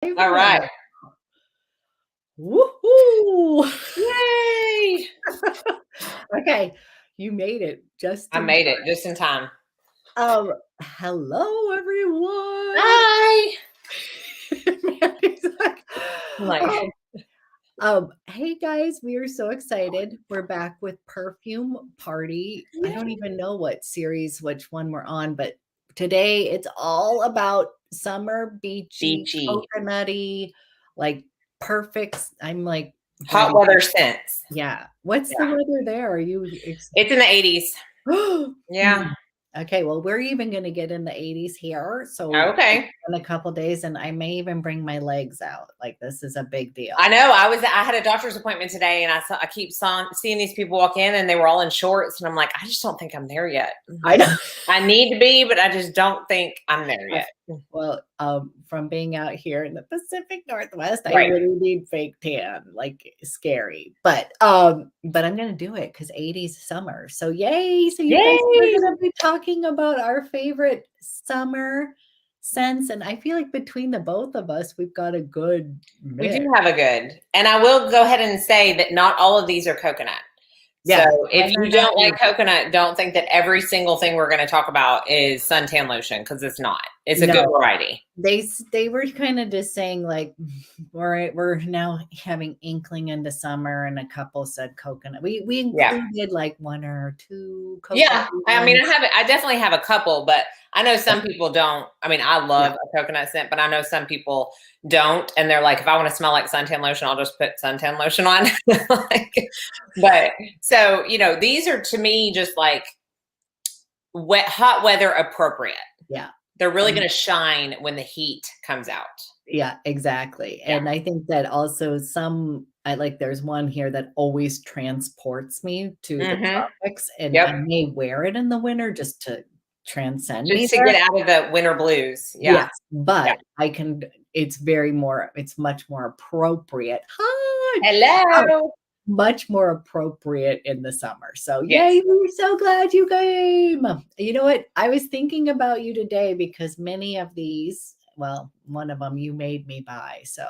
All right. Woohoo! Yay! Okay, you made it just I in made it time. just in time. Hello everyone. Hi. Mandy's like, Like, hey guys, we are so excited. We're back with Perfume Party. I don't even know what series, which one we're on, but today it's all about summer, beachy, Beachy. coconutty, like perfect. I'm like Hot ready. weather scents. Yeah. What's the weather there? Are you? It's in the 80s. Yeah. Okay, well, we're even gonna get in the 80s here, so Okay. in a couple days, and I may even bring my legs out. Like, this is a big deal. I know. I had a doctor's appointment today, and I keep seeing these people walk in, and they were all in shorts, and I'm like, I just don't think I'm there yet. I know. I need to be, but I just don't think I'm there yet. Well, from being out here in the Pacific Northwest, I Right. really need fake tan, like scary. But I'm gonna do it because 80s summer. So yay! So you guys are gonna be talking about our favorite summer scents, and I feel like between the both of us, we've got a good mix. We do have a good, and I will go ahead and say that not all of these are coconut. Yeah, so if you don't like coconut, don't think that every single thing we're going to talk about is suntan lotion, because it's not. It's a good variety. They were kind of just saying like we're now having inkling into summer, and a couple said coconut. We included like one or two coconut. Yeah, I mean, I definitely have a couple, but I know some people don't. I mean, I love a coconut scent, but I know some people don't, and they're like, if I want to smell like suntan lotion, I'll just put suntan lotion on. But so, these are to me just like hot weather appropriate. Yeah. They're really going to shine when the heat comes out. Yeah, exactly. And I think that also there's one here that always transports me to the tropics, and I may wear it in the winter just to transcend me. Just to get out of the winter blues. Yeah. Yes, but it's much more appropriate. Hi. Hello. Much more appropriate in the summer. So yay, we're so glad you came. You know what? I was thinking about you today because many of these, well, one of them you made me buy. So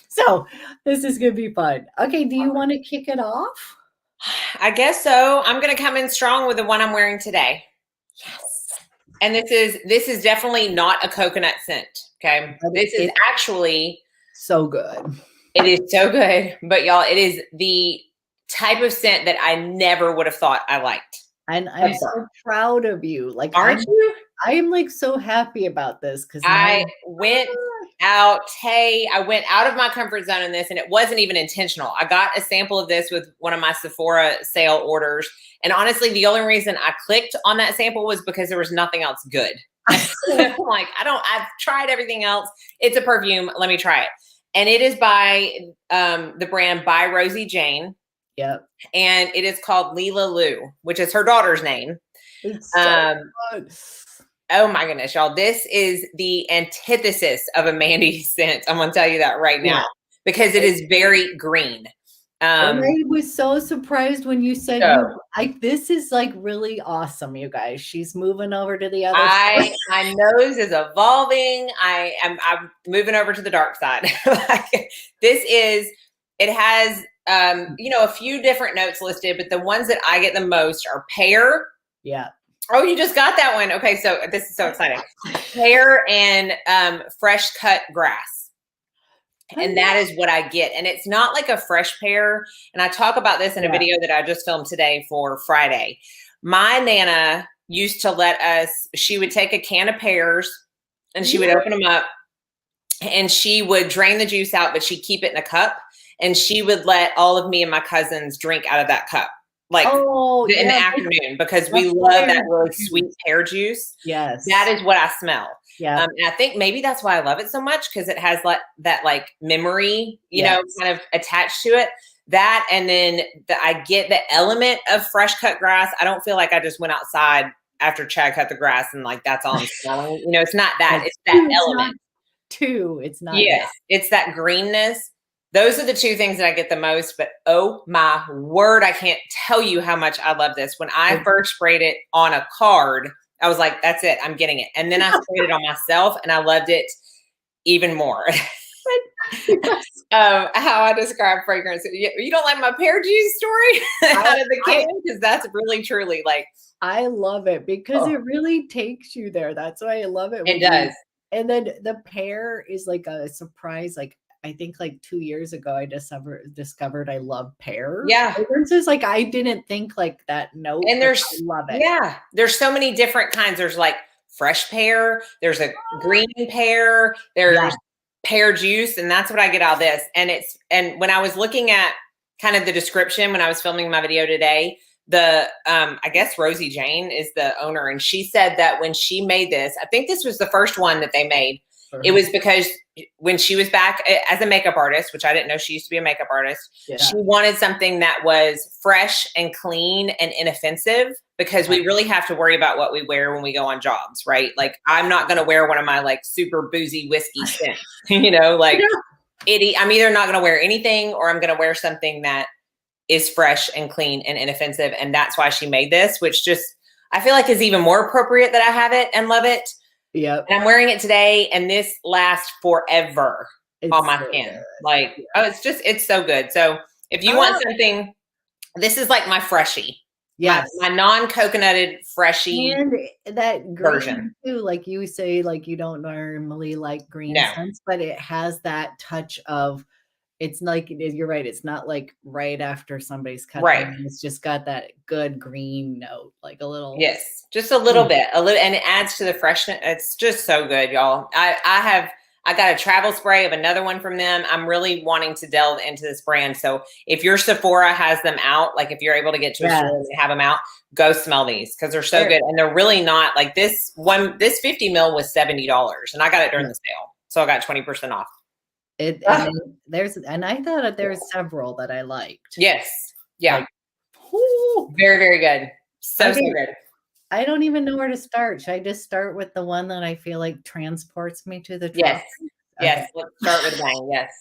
so this is gonna be fun. Okay, do you want to kick it off? I guess so. I'm gonna come in strong with the one I'm wearing today. Yes. And this is definitely not a coconut scent. Okay. This is actually so good. It is so good. But y'all, it is the type of scent that I never would have thought I liked. And I'm so proud of you. Like, aren't you? I am like so happy about this because I went out of my comfort zone in this, and it wasn't even intentional. I got a sample of this with one of my Sephora sale orders. And honestly, the only reason I clicked on that sample was because there was nothing else good. I'm like, I've tried everything else. It's a perfume. Let me try it. And it is by the brand By Rosie Jane. Yep. And it is called Lila Lou, which is her daughter's name. It's so good. Oh my goodness, y'all. This is the antithesis of a Mandy scent. I'm going to tell you that right now, because it is very green. And I was so surprised when you said this is like really awesome, you guys. She's moving over to the other side. My nose is evolving. I'm moving over to the dark side. It has a few different notes listed, but the ones that I get the most are pear. Yeah. Oh, you just got that one. Okay, so this is so exciting. Pear and fresh cut grass. And that is what I get. And it's not like a fresh pear. And I talk about this in a video that I just filmed today for Friday. My Nana used to she would take a can of pears and she would open them up and she would drain the juice out, but she'd keep it in a cup. And she would let all of me and my cousins drink out of that cup. Like in the afternoon, because we love that really sweet pear juice. Yes. That is what I smell. Yeah. And I think maybe that's why I love it so much, because it has that like memory, kind of attached to it. That, and then I get the element of fresh cut grass. I don't feel like I just went outside after Chad cut the grass and like that's all I'm smelling. It's not that. It's that element. It's not. Yes, it's that greenness. Those are the two things that I get the most, but oh my word, I can't tell you how much I love this. When I first sprayed it on a card, I was like, that's it. I'm getting it. And then I sprayed it on myself and I loved it even more. How I describe fragrance. You don't like my pear juice story out of the can? Because that's really, truly like. I love it because it really takes you there. That's why I love it. It does. And then the pear is like a surprise. Like, I think like 2 years ago, I discovered I love pear. Yeah. Fragrances. Like, I didn't think like that note. And there's, I love it. Yeah. There's so many different kinds. There's like fresh pear. There's a green pear. There's pear juice. And that's what I get out of this. And when I was looking at kind of the description, when I was filming my video today, I guess Rosie Jane is the owner. And she said that when she made this, I think this was the first one that they made. It was because when she was back as a makeup artist, which I didn't know she used to be a makeup artist, she wanted something that was fresh and clean and inoffensive, because we really have to worry about what we wear when we go on jobs, right? Like, I'm not going to wear one of my like super boozy whiskey scents, you know, like I'm either not going to wear anything or I'm going to wear something that is fresh and clean and inoffensive. And that's why she made this, which just, I feel like is even more appropriate that I have it and love it. Yeah. And I'm wearing it today and this lasts forever on my skin. Like, it's so good. So if you want something, this is like my freshie. Yes. My non-coconutted freshie and that green version too. Like you say, like you don't normally like green scents, but it has that touch of, it's like, you're right. It's not like right after somebody's cut. Right. It's just got that good green note, like a little. Yes. Just a little bit, and it adds to the freshness. It's just so good, y'all. I got a travel spray of another one from them. I'm really wanting to delve into this brand. So if your Sephora has them out, like if you're able to get to a store and have them out, go smell these because they're so good. And they're really not like this 50 mil was $70 and I got it during the sale. So I got 20% off. And I thought that there's several that I liked. Yes. Yeah. Like, very, very good. So good. I don't even know where to start. Should I just start with the one that I feel like transports me to the tropics? Yes. Let's start with bang. Yes.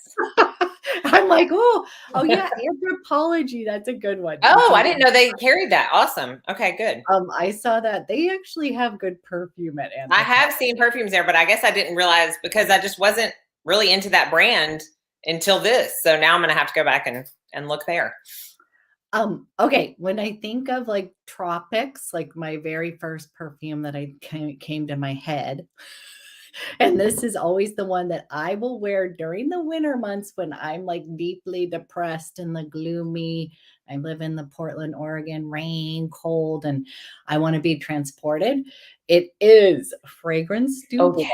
I'm like, oh yeah, Anthropology. That's a good one. Oh, I didn't know they carried that. Awesome. Okay, good. I saw that they actually have good perfume at Anthropology. I have seen perfumes there, but I guess I didn't realize because I just wasn't really into that brand until this. So now I'm going to have to go back and look there. Okay. When I think of like tropics, like my very first perfume that I came to my head, and this is always the one that I will wear during the winter months when I'm like deeply depressed and the gloomy. I live in the Portland, Oregon, rain, cold, and I want to be transported. It is Fragrance du Bois.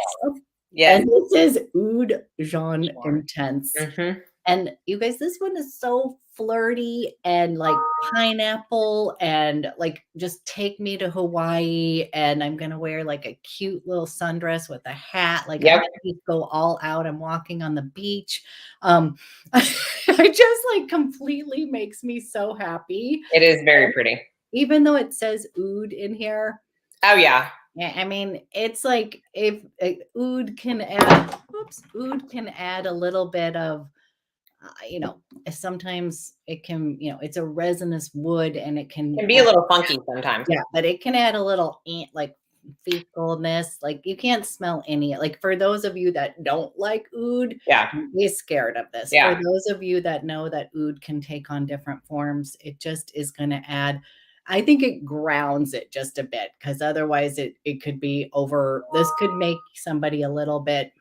Yes. And this is Oud Jean Intense. Mm-hmm. And you guys, this one is so flirty and like pineapple and like just take me to Hawaii. And I'm going to wear like a cute little sundress with a hat. Like I just go all out. I'm walking on the beach. It just like completely makes me so happy. It is very pretty. Even though it says oud in here. Oh, yeah. Yeah, I mean, it's like if oud can add a little bit of, sometimes it can, it's a resinous wood and it can be a little funky sometimes. Yeah, but it can add a little like fecalness. Like you can't smell any. Like for those of you that don't like oud, be scared of this. Yeah. For those of you that know that oud can take on different forms, it just is going to add. I think it grounds it just a bit because otherwise it could be over. This could make somebody a little bit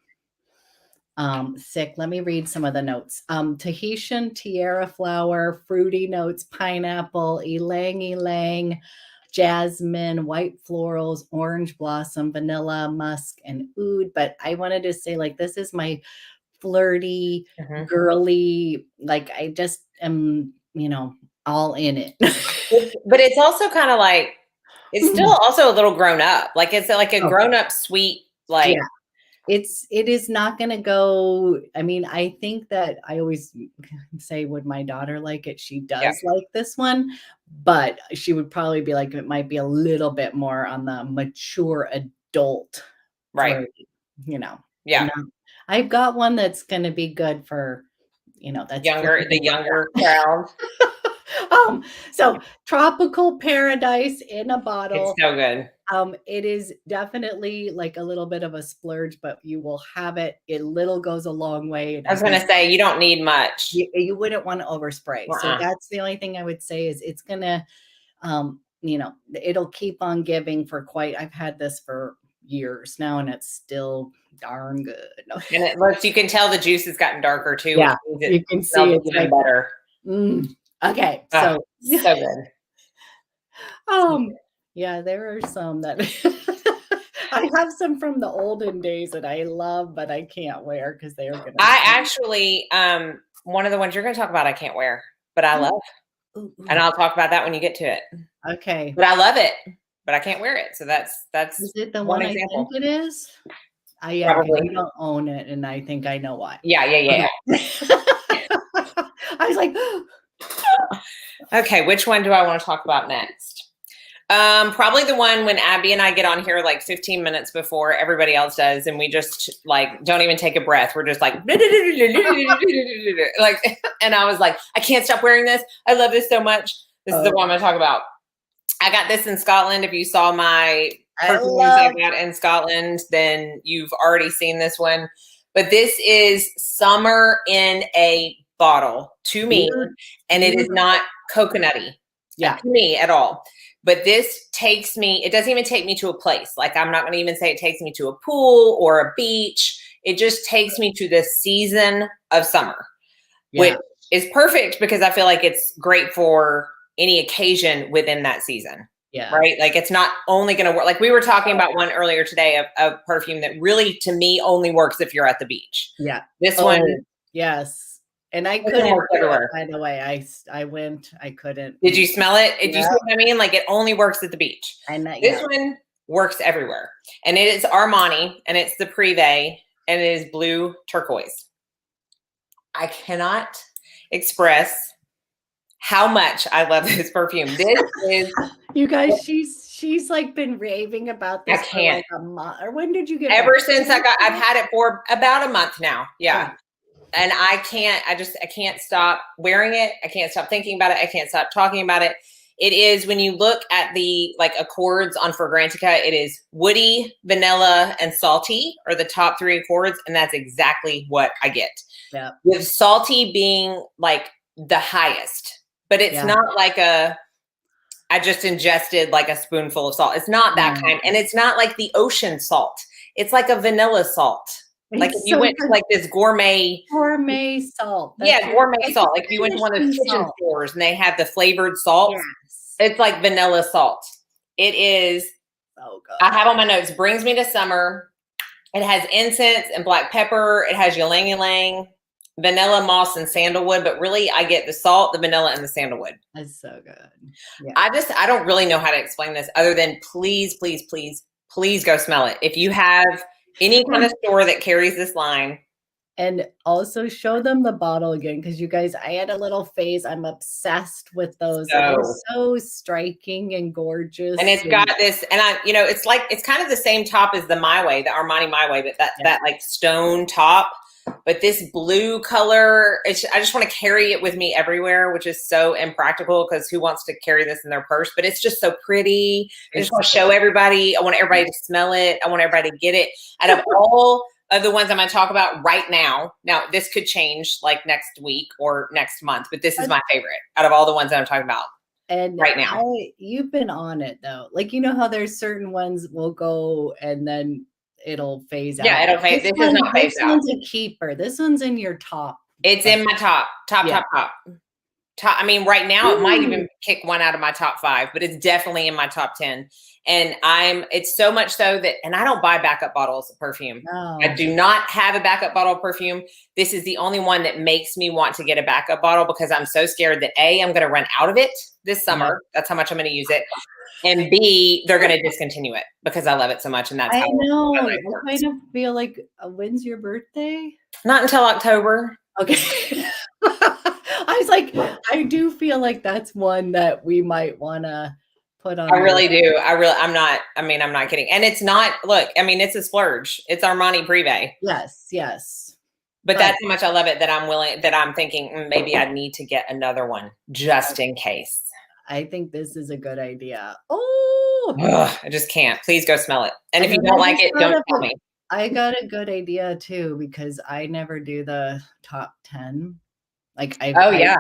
sick. Let me read some of the notes. Tahitian tiara flower, fruity notes, pineapple, ylang ylang, jasmine, white florals, orange blossom, vanilla, musk, and oud. But I wanted to say like this is my flirty, girly, like I just am, all in it. But it's also kind of like, it's still also a little grown up. Like it's like a grown up sweet, like. Yeah. It is not going to go. I mean, I think that I always say, would my daughter like it? She does like this one, but she would probably be like, it might be a little bit more on the mature adult. Right. Yeah. I've got one that's going to be good for, that's the younger crowd. So Tropical Paradise in a bottle. It's so good. It is definitely like a little bit of a splurge, but you will have it. It little goes a long way. And I was going to say, you don't need much. You wouldn't want to overspray. So that's the only thing I would say is it's going to, you know, it'll keep on giving for quite, I've had this for years now and it's still darn good. And it looks, you can tell the juice has gotten darker too. Yeah, you can see it's even better. Okay, so good. Yeah, there are some that I have some from the olden days that I love, but I can't wear because they are gonna. I actually, one of the ones you're going to talk about, I can't wear, but I love, and I'll talk about that when you get to it. Okay, but I love it, but I can't wear it. So that's is it the one example. I think it is? I don't own it, and I think I know why. Yeah. I was like, okay, which one do I want to talk about next? Probably the one when Abby and I get on here like 15 minutes before everybody else does, and we just like don't even take a breath. We're just like, like, and I was like, I can't stop wearing this. I love this so much. This is the one I'm going to talk about. I got this in Scotland. If you saw my perfumes I got in Scotland, then you've already seen this one. But this is summer in a bottle to me, and it is not coconutty to me at all. But this takes me, it doesn't even take me to a place. Like I'm not going to even say it takes me to a pool or a beach. It just takes me to the season of summer, which is perfect because I feel like it's great for any occasion within that season. Yeah. Right. Like it's not only going to work. Like we were talking about one earlier today of perfume that really to me only works if you're at the beach. Yeah. This one. Yes. And I couldn't, by the way, I went, I couldn't. Did you smell it? Did you see what I mean? Like it only works at the beach. This one works everywhere. And it is Armani and it's the Prive and it is blue turquoise. I cannot express how much I love this perfume. This is you guys, she's like been raving about this for like a month. Or when did you get ever since I've had it for about a month now. Yeah. And I can't stop wearing it. I can't stop thinking about it. I can't stop talking about it. It is when you look at the like accords on Fragrantica, it is woody, vanilla, and salty are the top three accords. And that's exactly what I get. Yeah. With salty being like the highest. But it's not like I just ingested like a spoonful of salt. It's not that kind. And it's not like the ocean salt. It's like a vanilla salt. Like if you went to like this gourmet salt. Gourmet salt. Like if you went to one of those kitchen stores and they have the flavored salt. Yes. It's like vanilla salt. It is so good. I have on my notes, brings me to summer. It has incense and black pepper. It has ylang ylang, vanilla, moss, and sandalwood, but really I get the salt, the vanilla, and the sandalwood. That's so good. Yeah. I don't really know how to explain this other than please go smell it. If you have any kind of store that carries this line. And also show them the bottle again, because you guys, I had a little phase. I'm obsessed with those. They're so striking and gorgeous. And it's got this, and it's kind of the same top as the My Way, the Armani My Way, but that like stone top. But this blue color, I just want to carry it with me everywhere, which is so impractical because who wants to carry this in their purse? But it's just so pretty. I just want to show everybody. I want everybody to smell it. I want everybody to get it. Out of all of the ones I'm going to talk about right now, this could change like next week or next month, but this is my favorite out of all the ones that I'm talking about. And right now, you've been on it though. Like, you know how there's certain ones will go and then it'll phase out. Yeah, it'll phase. This is not phased out. This one's a keeper. This one's in your top. It's in my top. I mean, right now it might even kick one out of my top 5, but it's definitely in my top 10. And it's so much so that, and I don't buy backup bottles of perfume. No. I do not have a backup bottle of perfume. This is the only one that makes me want to get a backup bottle because I'm so scared that I'm going to run out of it this summer. That's how much I'm going to use it. And B, they're going to discontinue it because I love it so much. And that's how I know. I kind of feel like, when's your birthday? Not until October. Okay. I was like, I do feel like that's one that we might want to put on. I really do. I'm not kidding. And it's not, look, I mean, it's a splurge. It's Armani Prive. Yes. But that's how much I love it that I'm thinking maybe I need to get another one just in case. I think this is a good idea. Oh, Ugh, I just can't. Please go smell it. And if you then don't I like just it, thought don't of tell me. I got a good idea too, because I never do the top 10. Like Oh yeah,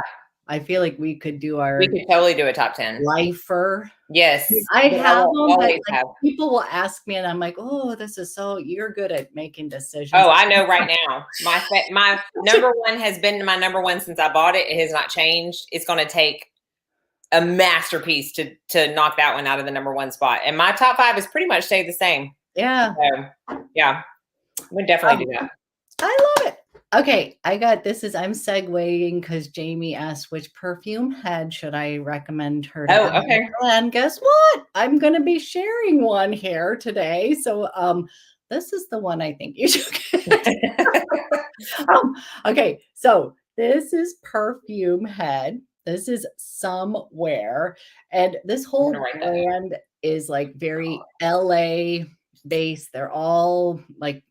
I feel like we could do we our could totally do a top 10. lifer. Yes, I but I have will them, but always like have. people will ask me, and I'm like, oh, this is so you're good at making decisions. Oh, I know right now. My number one has been my number one since I bought it. It has not changed. It's going to take a masterpiece to knock that one out of the number one spot. And my top 5 has pretty much stayed the same. Yeah. So, yeah, we definitely do that. I love it. Okay, I'm segueing because Jamie asked which perfume head should I recommend her to buy. Okay. And guess what? I'm going to be sharing one here today. So this is the one I think you should get. Okay, so this is Perfume Head. This is Somewhere. And this whole brand is like very LA based. They're all like,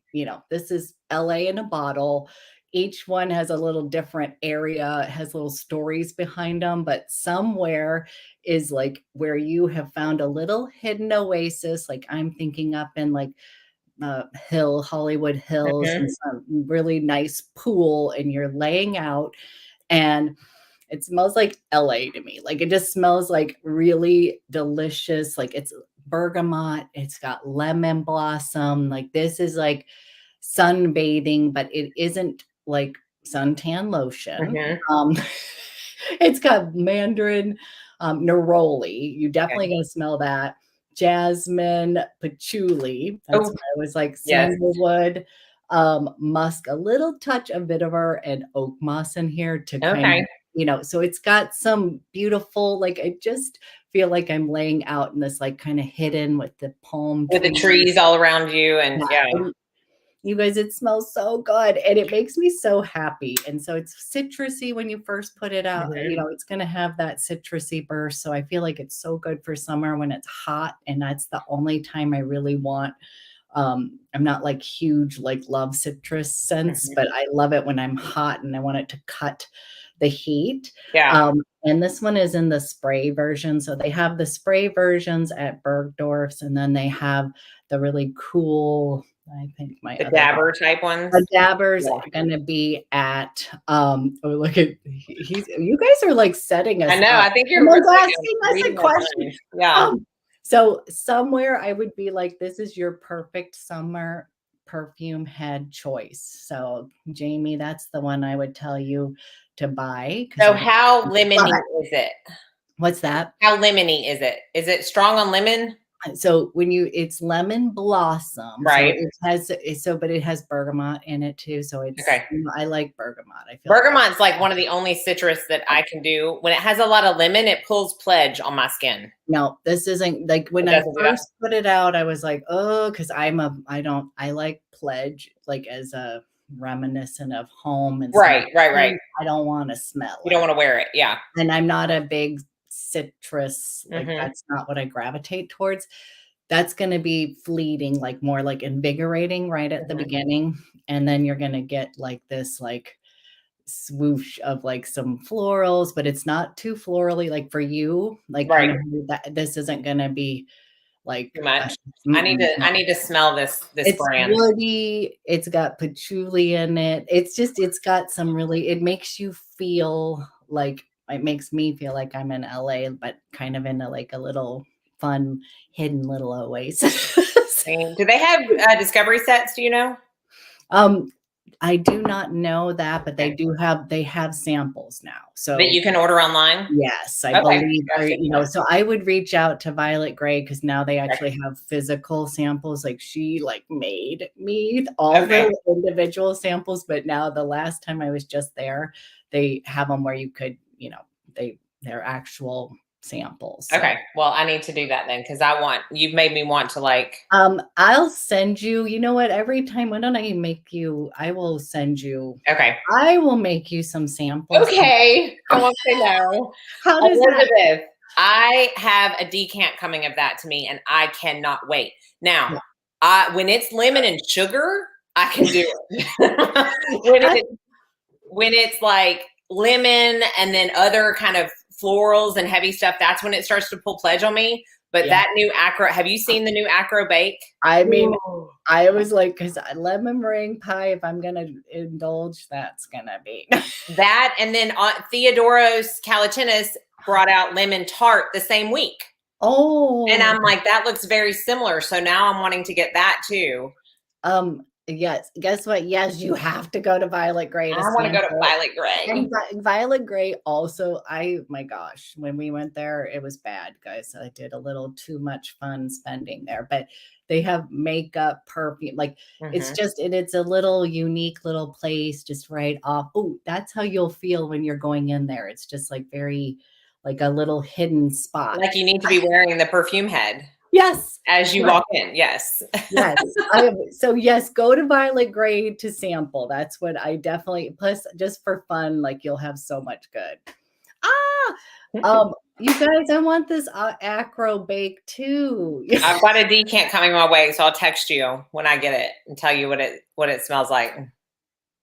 this is LA in a bottle. Each one has a little different area, has little stories behind them, but Somewhere is like where you have found a little hidden oasis. Like I'm thinking up in like Hollywood Hills, and some really nice pool, and you're laying out, and it smells like LA to me. Like it just smells like really delicious. Like it's bergamot, it's got lemon blossom. Like this is like sunbathing, but it isn't like suntan lotion. It's got mandarin, neroli. You definitely gonna smell that. Jasmine, patchouli. That's what I was like. Sandalwood, musk, a little touch of vetiver and oak moss in here to kind of, so it's got some beautiful, like I just feel like I'm laying out in this like kind of hidden with the palm with the trees all around you, and you guys, it smells so good and it makes me so happy. And so it's citrusy when you first put it out. It's going to have that citrusy burst. So I feel like it's so good for summer when it's hot. And that's the only time I really want. I'm not like huge, like love citrus scents, but I love it when I'm hot and I want it to cut the heat. And this one is in the spray version. So they have the spray versions at Bergdorf's, and then they have the really cool, I think the dabber type ones. The dabbers are going to be at look at you guys are like setting us. I know. Up. I think you're asking us a question. So Somewhere I would be like, this is your perfect summer perfume head choice. So Jamie, that's the one I would tell you to buy. So how lemony is it? What's that? How lemony is it? Is it strong on lemon? So it's lemon blossom, right? So but it has bergamot in it too. So it's I like bergamot. I feel bergamot's like one of the only citrus that I can do. When it has a lot of lemon, it pulls pledge on my skin. No, this isn't like when I first put it out, I was like, oh, because I like pledge like as a reminiscent of home and right. I don't want to smell it. You don't want to wear it, and I'm not a big citrus, like that's not what I gravitate towards. That's going to be fleeting, like more like invigorating right at the beginning, and then you're going to get like this like swoosh of like some florals, but it's not too florally like for you, like this isn't going to be like too much. I need to smell this brand. Woody, it's got patchouli in it. It's got some really, it makes you feel like, it makes me feel like I'm in LA, but kind of in a little fun, hidden little oasis. Do they have discovery sets? Do you know? I do not know that, but they have samples now. So that you can order online? Yes, I believe, so I would reach out to Violet Grey because now they actually have physical samples. Like she made me all the individual samples, but now the last time I was just there, they have them where you could, they're actual samples. So. Okay. Well, I need to do that then because you've made me want to I'll send you, you know what, every time, why don't I will send you. Okay. I will make you some samples. Okay. I won't say no. How does Elizabeth, I have a decant coming of that to me and I cannot wait. Now, when it's lemon and sugar, I can do it. when it's like lemon and then other kind of florals and heavy stuff, that's when it starts to pull pledge on me. But that new acro, have you seen the new acro bake? I mean, I was like, because lemon meringue pie, if I'm going to indulge, that's going to be. That, and then Theodoros Calatinas brought out lemon tart the same week. Oh. And I'm like, that looks very similar. So now I'm wanting to get that too. Yes. Guess what? Yes, you have to go to Violet Grey. I want to go to Violet Grey. And Violet Grey also, my gosh, when we went there, it was bad, guys. I did a little too much fun spending there, but they have makeup, perfume, like it's just, and it's a little unique little place just right off. Oh, that's how you'll feel when you're going in there. It's just like very, like a little hidden spot. Like you need to be wearing the perfume head. Yes. As you walk in. Yes. Yes. So yes, go to Violet Grey to sample. That's what I definitely, plus just for fun, like you'll have so much good. You guys, I want this acro bake too. I've got a decant coming my way, so I'll text you when I get it and tell you what it smells like.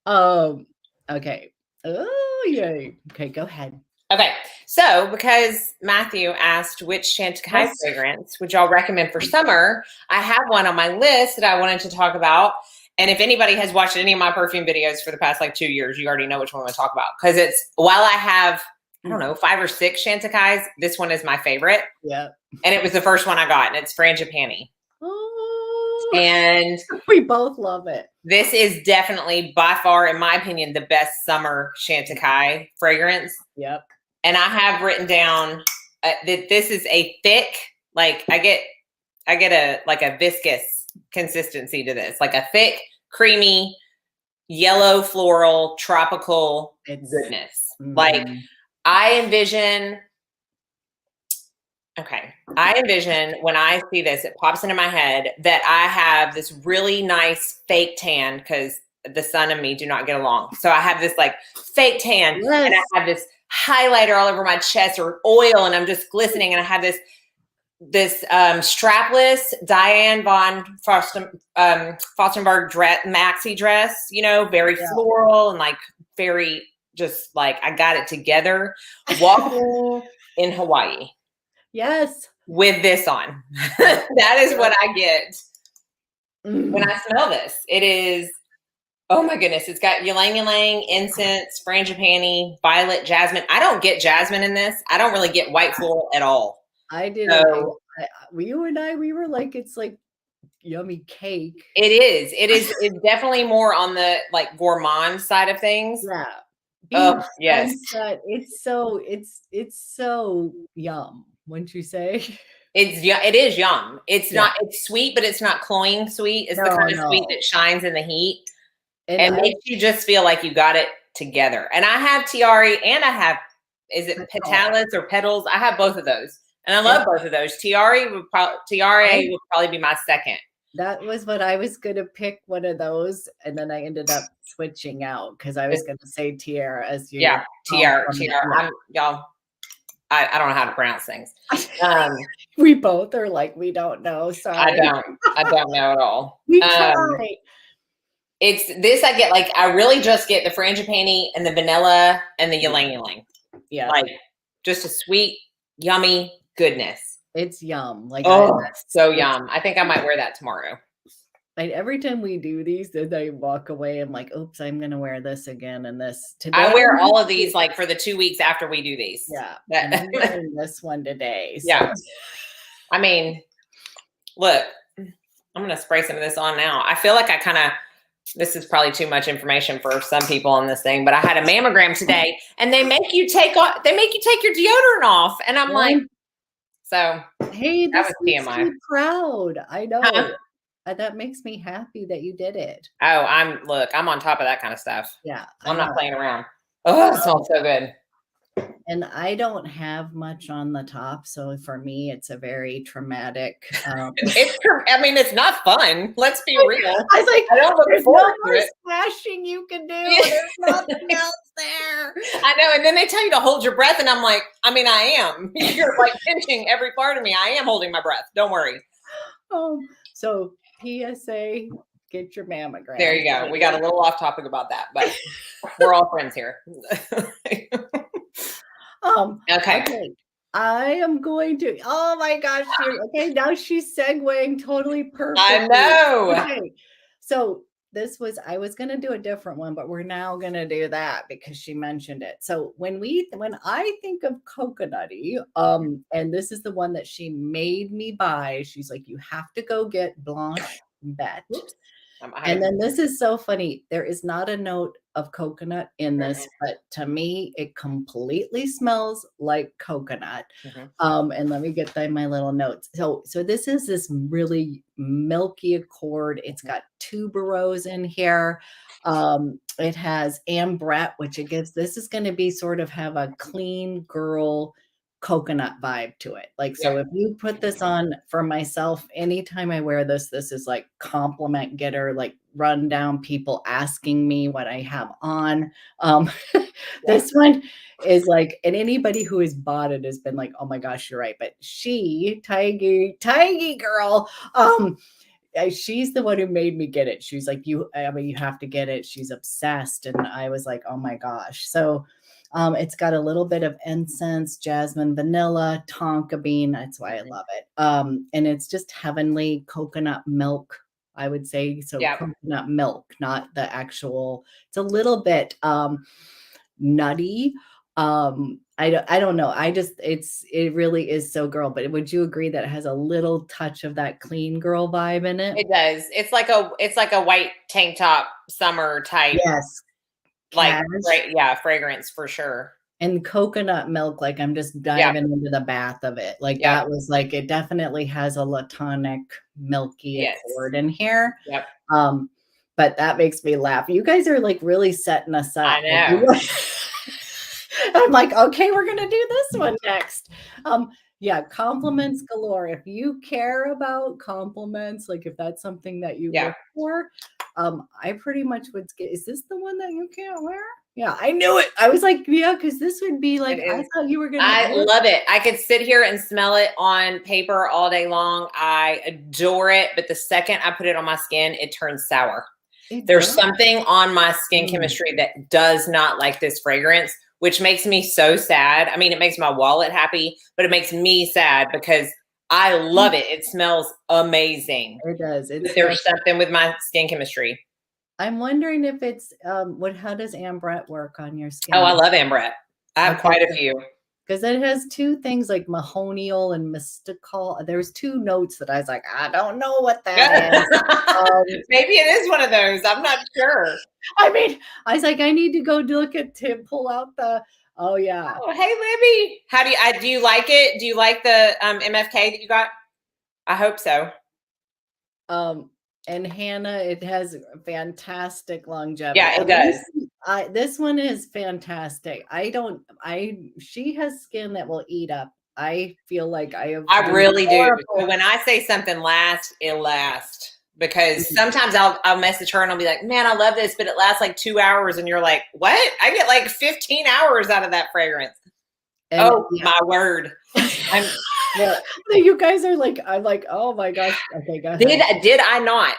Okay. Oh, yay. Okay, go ahead. Okay, so because Matthew asked which Shanta Kai fragrance would y'all recommend for summer, I have one on my list that I wanted to talk about. And if anybody has watched any of my perfume videos for the past like 2 years, you already know which one I'm going to talk about. Because it's, while I have, I don't know, 5 or 6 Shanta Kais, this one is my favorite. Yeah. And it was the first one I got, and it's Frangipani. Oh, and we both love it. This is definitely, by far, in my opinion, the best summer Shanta Kai fragrance. Yep. And I have written down that this is a thick, like I get a viscous consistency to this, like a thick, creamy, yellow floral, tropical goodness. Like I envision when I see this, it pops into my head that I have this really nice fake tan because the sun and me do not get along. So I have this like fake tan and I have this highlighter all over my chest or oil and I'm just glistening. And I have this strapless Diane von Furstenberg maxi dress, you know, very floral and like very just like I got it together walking in Hawaii. Yes. With this on. That is what I get when I smell this. It is, oh my goodness. It's got ylang ylang, incense, frangipani, violet, jasmine. I don't get jasmine in this. I don't really get white floral at all. I did. So, you and I, we were like, it's like yummy cake. It is. It's definitely more on the like gourmand side of things. Yeah. Oh yes. It's so yum. Wouldn't you say? It is yum. It's not, it's sweet, but it's not cloying sweet. It's the kind of sweet that shines in the heat and makes you just feel like you got it together. And I have Tiare and I have, is it Petals or Petals? I have both of those. And I love both of those. Tiare would probably be my second. That was what I was going to pick, one of those. And then I ended up switching out because I was going to say Tiare as you. Yeah, Tiare. Y'all. I don't know how to pronounce things. We both are like, we don't know. Sorry. I don't know at all. We try. It's this I get, like, I really just get the frangipani and the vanilla and the ylang ylang. Yeah. Like, just a sweet, yummy goodness. It's yum. Like, so yum. I think I might wear that tomorrow. Like every time we do these, then I walk away. I'm like, oops, I'm going to wear this again. And this today. I wear all of these like for the 2 weeks after we do these. Yeah. I'm wearing this one today. So. Yeah. I mean, look, I'm going to spray some of this on now. I feel like this is probably too much information for some people on this thing, but I had a mammogram today and they make you take your deodorant off. And I'm like, so hey, that was TMI. So proud. I know. That makes me happy that you did it. Oh, I'm on top of that kind of stuff. Yeah. I'm not playing around. Oh, it smells so good. And I don't have much on the top. So for me, it's a very traumatic. It's not fun. Let's be real. I was like, I don't look forward to it. Splashing you can do. There's nothing else there. I know. And then they tell you to hold your breath. And I'm like, I am. You're like pinching every part of me. I am holding my breath. Don't worry. So PSA, get your mammogram. There you go. We got a little off topic about that, but we're all friends here. Okay. Okay. I am going to, oh my gosh, okay, now she's segueing totally perfectly. I know. Okay. So I was gonna do a different one, but we're now gonna do that because she mentioned it. So when I think of Coconutty, and this is the one that she made me buy, she's like, you have to go get Blanche Bette. Oops. And then this is so funny. There is not a note of coconut in this, but to me, it completely smells like coconut. And let me get my little notes. So this is this really milky accord. It's got tuberose in here. It has ambrette, which this is going to be sort of have a clean girl coconut vibe to it. Like, so if you put this on for myself, anytime I wear this is like compliment getter, like run down people asking me what I have on. This one is like, and anybody who has bought it has been like, oh my gosh, you're right. But Tiggy girl, she's the one who made me get it. She's like, you have to get it. She's obsessed. And I was like, oh my gosh. So it's got a little bit of incense, jasmine, vanilla, tonka bean. That's why I love it. And it's just heavenly coconut milk, I would say. So coconut milk, not the actual, it's a little bit nutty. I don't know. It really is so girl, but would you agree that it has a little touch of that clean girl vibe in it? It does. It's like a white tank top summer type. Yes. Like, fragrance for sure. And coconut milk, like I'm just diving into the bath of it. Like that was like, it definitely has a latonic, milky accord in here. Yep. But that makes me laugh. You guys are like really setting us up. I know. I'm like, okay, we're gonna do this one next. Compliments galore. If you care about compliments, like if that's something that you look for, I pretty much would get. Is this the one that you can't wear? Yeah, I knew it. I was like, yeah, because this would be like, I thought you were gonna. I love it. I could sit here and smell it on paper all day long. I adore it, but the second I put it on my skin, it turns sour. There's something on my skin chemistry that does not like this fragrance, which makes me so sad. I mean, it makes my wallet happy, but it makes me sad because I love it. It smells amazing. It does. There's something with my skin chemistry. I'm wondering if it's how does ambrette work on your skin? Oh, I love ambrette. I have quite a few. Because it has two things like mahonial and mystical. There's two notes that I was like, I don't know what that is. Maybe it is one of those. I'm not sure. I mean, I was like, I need to go look at Tim, pull out the. Oh yeah. Oh, hey Libby. How do you like it? Do you like the MFK that you got? I hope so. And Hannah, it has fantastic longevity. Yeah, it does. This one is fantastic. She has skin that will eat up. I feel like I really do. So when I say something lasts, it lasts. Because sometimes I'll message her and I'll be like, man, I love this, but it lasts like 2 hours. And you're like, what? I get like 15 hours out of that fragrance. And, my word. You guys are like, I'm like, oh my gosh. Okay, go ahead. Did I not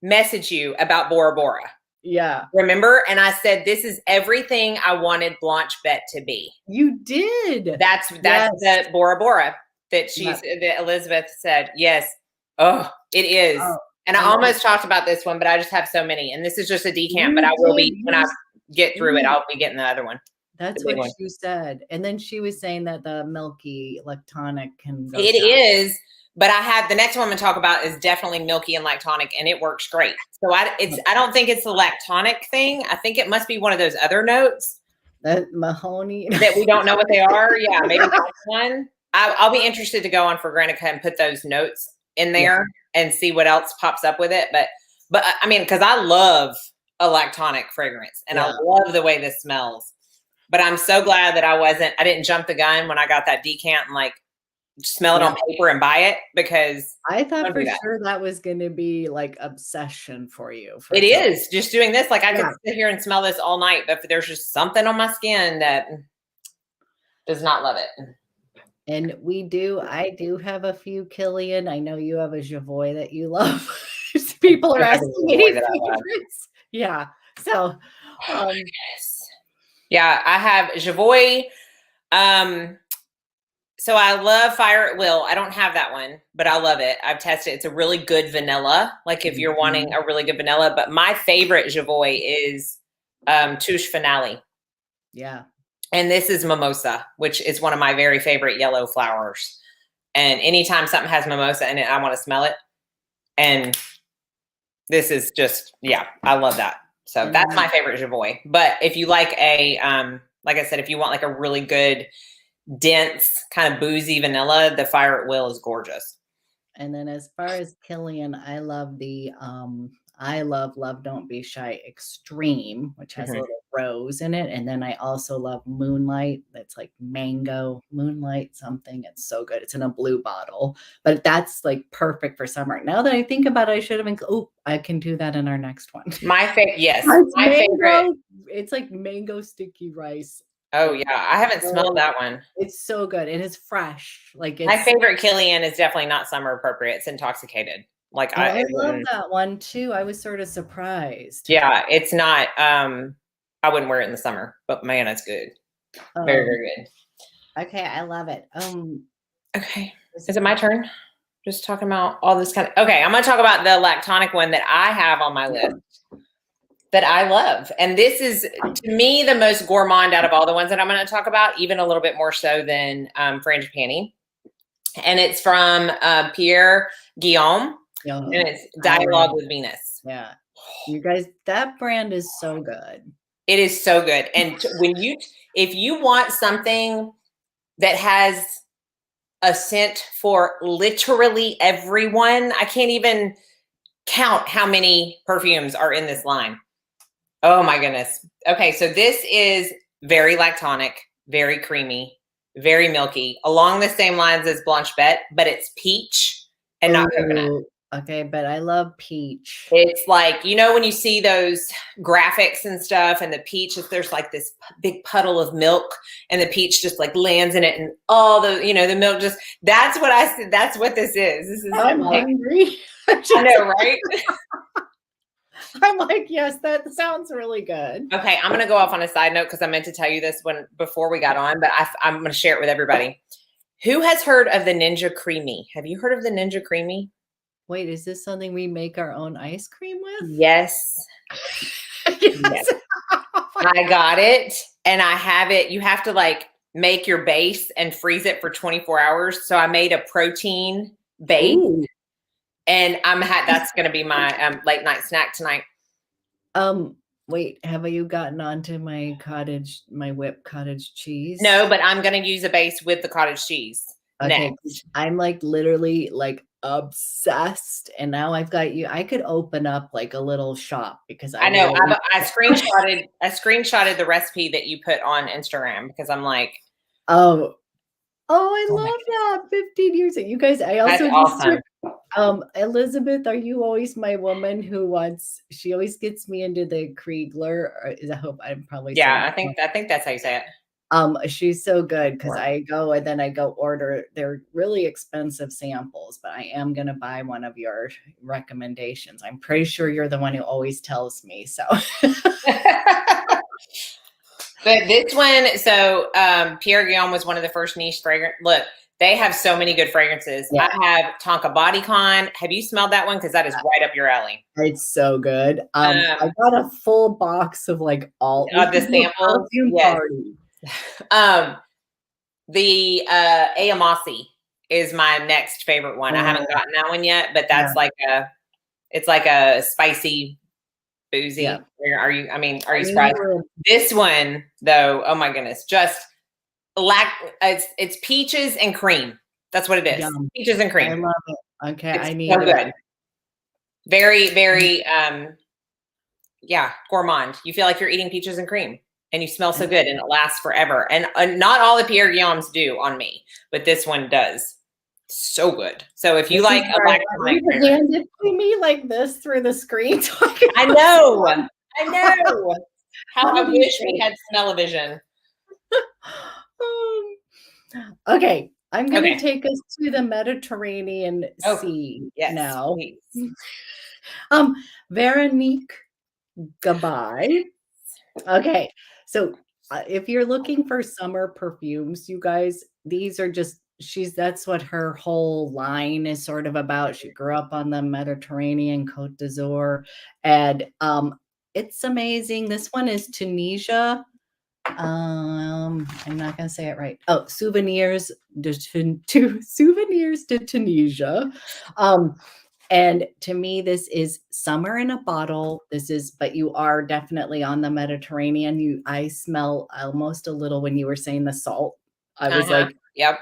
message you about Bora Bora? Yeah. Remember? And I said, this is everything I wanted Blanche Bette to be. You did. That's the Bora Bora that that Elizabeth said. Yes. Oh, it is. Oh, and I almost talked about this one, but I just have so many. And this is just a decant, but I will be, when I get through it, I'll be getting the other one. That's what she said. And then she was saying that the milky lactonic can go It is, but I have the next one I'm going to talk about is definitely milky and lactonic, and it works great. So I don't think it's the lactonic thing. I think it must be one of those other notes. That mahoney. That we don't know what they are. Yeah, maybe that's one. I'll be interested to go on for Granica and put those notes in there and see what else pops up with it. But I mean, because I love a lactonic fragrance, and I love the way this smells. But I'm so glad that I didn't jump the gun when I got that decant and like smell it on paper and buy it, because I thought for sure that was going to be like obsession for you. It is just doing this. Like I could sit here and smell this all night, but there's just something on my skin that does not love it. And I do have a few Killian. I know you have a Javoy that you love. People are asking me favorites. Yeah. So, yeah, I have Javoy. So I love Fire at Will. I don't have that one, but I love it. I've tested it. It's a really good vanilla. Like if you're wanting a really good vanilla, but my favorite Javoy is Touche Finale. Yeah. And this is mimosa, which is one of my very favorite yellow flowers. And anytime something has mimosa in it, I want to smell it. And this is just, yeah, I love that. So that's my favorite Javoy. But if you like a, like I said, if you want like a really good, dense, kind of boozy vanilla, the Fire at Will is gorgeous. And then as far as Kilian, I love the I love Love Don't Be Shy Extreme, which has a little rose in it. And then I also love Moonlight. That's like mango, moonlight something. It's so good. It's in a blue bottle, but that's like perfect for summer. Now that I think about it, I should have been, oh, I can do that in our next one. My favorite, yes. My favorite. It's like mango sticky rice. Oh yeah, I haven't smelled that one. It's so good. It is fresh. Like my favorite Kilian is definitely not summer appropriate. It's Intoxicated. Like I love that one too. I was sort of surprised. Yeah, it's not. I wouldn't wear it in the summer, but man, it's good. Very, very good. Okay, I love it. Okay, is it my turn? Just talking about all this kind of. Okay, I'm gonna talk about the lactonic one that I have on my list that I love, and this is to me the most gourmand out of all the ones that I'm going to talk about, even a little bit more so than Frangipani. And it's from Pierre Guillaume. And it's Dialogue with Venus. Yeah. You guys, that brand is so good. It is so good. And if you want something that has a scent for literally everyone, I can't even count how many perfumes are in this line. Oh my goodness. Okay. So this is very lactonic, very creamy, very milky, along the same lines as Blanche Bête, but it's peach and not coconut. Okay, but I love peach. It's like, you know, when you see those graphics and stuff and the peach, if there's like this big puddle of milk and the peach just like lands in it and all the, you know, the milk just, that's what I said. That's what this is. This is I'm hungry. I know, right? I'm like, yes, that sounds really good. Okay, I'm going to go off on a side note because I meant to tell you this before we got on, but I'm going to share it with everybody. Who has heard of the Ninja Creamy? Have you heard of the Ninja Creamy? Wait, is this something we make our own ice cream with? Yes. Yes. I got it and I have it. You have to like make your base and freeze it for 24 hours. So I made a protein base. Ooh. And that's going to be my late night snack tonight. Wait, have you gotten onto my whipped cottage cheese? No, but I'm going to use a base with the cottage cheese. Okay, next. I'm like literally like obsessed, and now I've got you. I could open up like a little shop because I know I screenshotted the recipe that you put on Instagram because I'm like, oh, I love that. 15 years. You guys, I also that's awesome. Elizabeth, are you always my woman she always gets me into the Kriegler? I hope I'm probably I think that's how you say it. She's so good because I go and then I go order. They're really expensive samples, but I am gonna buy one of your recommendations. I'm pretty sure you're the one who always tells me. So But this one, so Pierre Guillaume was one of the first niche fragrance. Look, they have so many good fragrances. Yeah. I have Tonka Bodycon. Have you smelled that one? Because that is right up your alley. It's so good. I got a full box of like all the samples. Perfume Party. The Ayamasi is my next favorite one. I haven't gotten that one yet, but that's it's like a spicy, boozy. Yeah. Are you surprised? This one though, oh my goodness, just it's peaches and cream. That's what it is. Yum. Peaches and cream. I love it. Okay, it's so good. Very, very gourmand. You feel like you're eating peaches and cream. And you smell so good and it lasts forever. And not all the Pierre Guillaumes do on me, but this one does. So good. So if you like a black hand it to me like this through the screen. I know. How I wish we had smell-o-vision. Okay. I'm going to take us to the Mediterranean Sea now. Veronique Gabai. Okay. So if you're looking for summer perfumes, you guys, these are just that's what her whole line is sort of about. She grew up on the Mediterranean Côte d'Azur, and it's amazing. This one is Tunisia. I'm not gonna say it right. Oh, souvenirs souvenirs de Tunisia. And to me, this is summer in a bottle. But you are definitely on the Mediterranean. I smell almost a little when you were saying the salt. I was like, yep,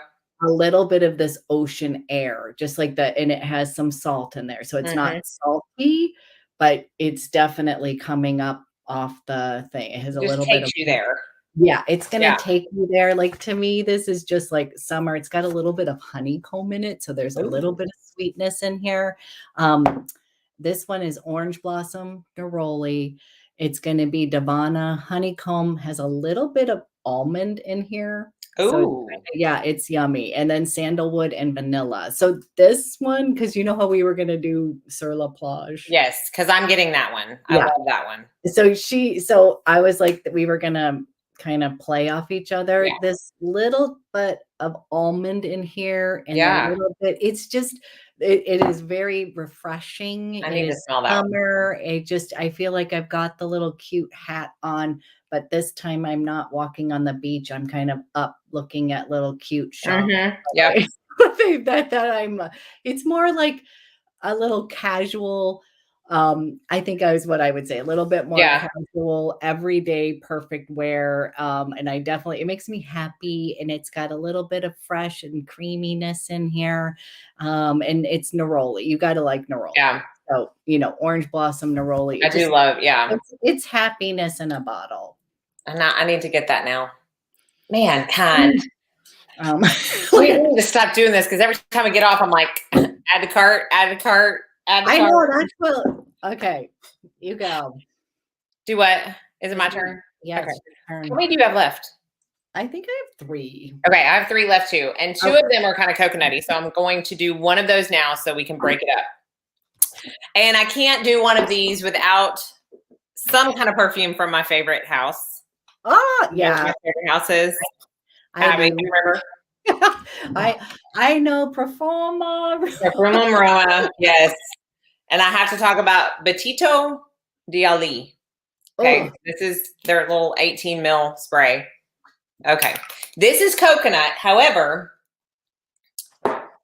a little bit of this ocean air, just like that, and it has some salt in there. So it's not salty, but it's definitely coming up off the thing. It has a little bit of you there. Yeah, it's gonna take you there. Like to me, this is just like summer. It's got a little bit of honeycomb in it, so there's a little bit of sweetness in here. This one is orange blossom neroli. It's going to be Davana honeycomb. Has a little bit of almond in here. So yeah, it's yummy. And then sandalwood and vanilla. So this one, because you know how we were going to do Sur La Plage. Yes, because I'm getting that one. I love that one. So I was like, we were going to kind of play off each other. Yeah. This little bit of almond in here and a little bit, it's just it is very refreshing. I need to smell that summer. I feel like I've got the little cute hat on, but this time I'm not walking on the beach. I'm kind of up looking at little cute shops. Yeah. It's more like a little casual. I think what I would say, a little bit more casual, everyday, perfect wear. And it makes me happy, and it's got a little bit of fresh and creaminess in here. And it's Neroli. You got to like Neroli. Yeah. So, orange blossom Neroli. I do love, It's happiness in a bottle. And I need to get that now. Man, kind. We need to stop doing this because every time I get off, I'm like, add to cart, add to cart. I know that's what. Okay, you go. Do what? Is it my turn? Yeah. Okay. How many do you have left? I think I have 3. Okay, I have 3 left too, and 2 of them are kind of coconutty. So I'm going to do one of those now so we can break it up. And I can't do one of these without some kind of perfume from my favorite house. Oh yeah, my favorite houses. Abby, you remember? I know Perfume Aroma, yes. And I have to talk about Betito d'Ali. Okay, this is their little 18 ml spray. Okay, this is coconut. However,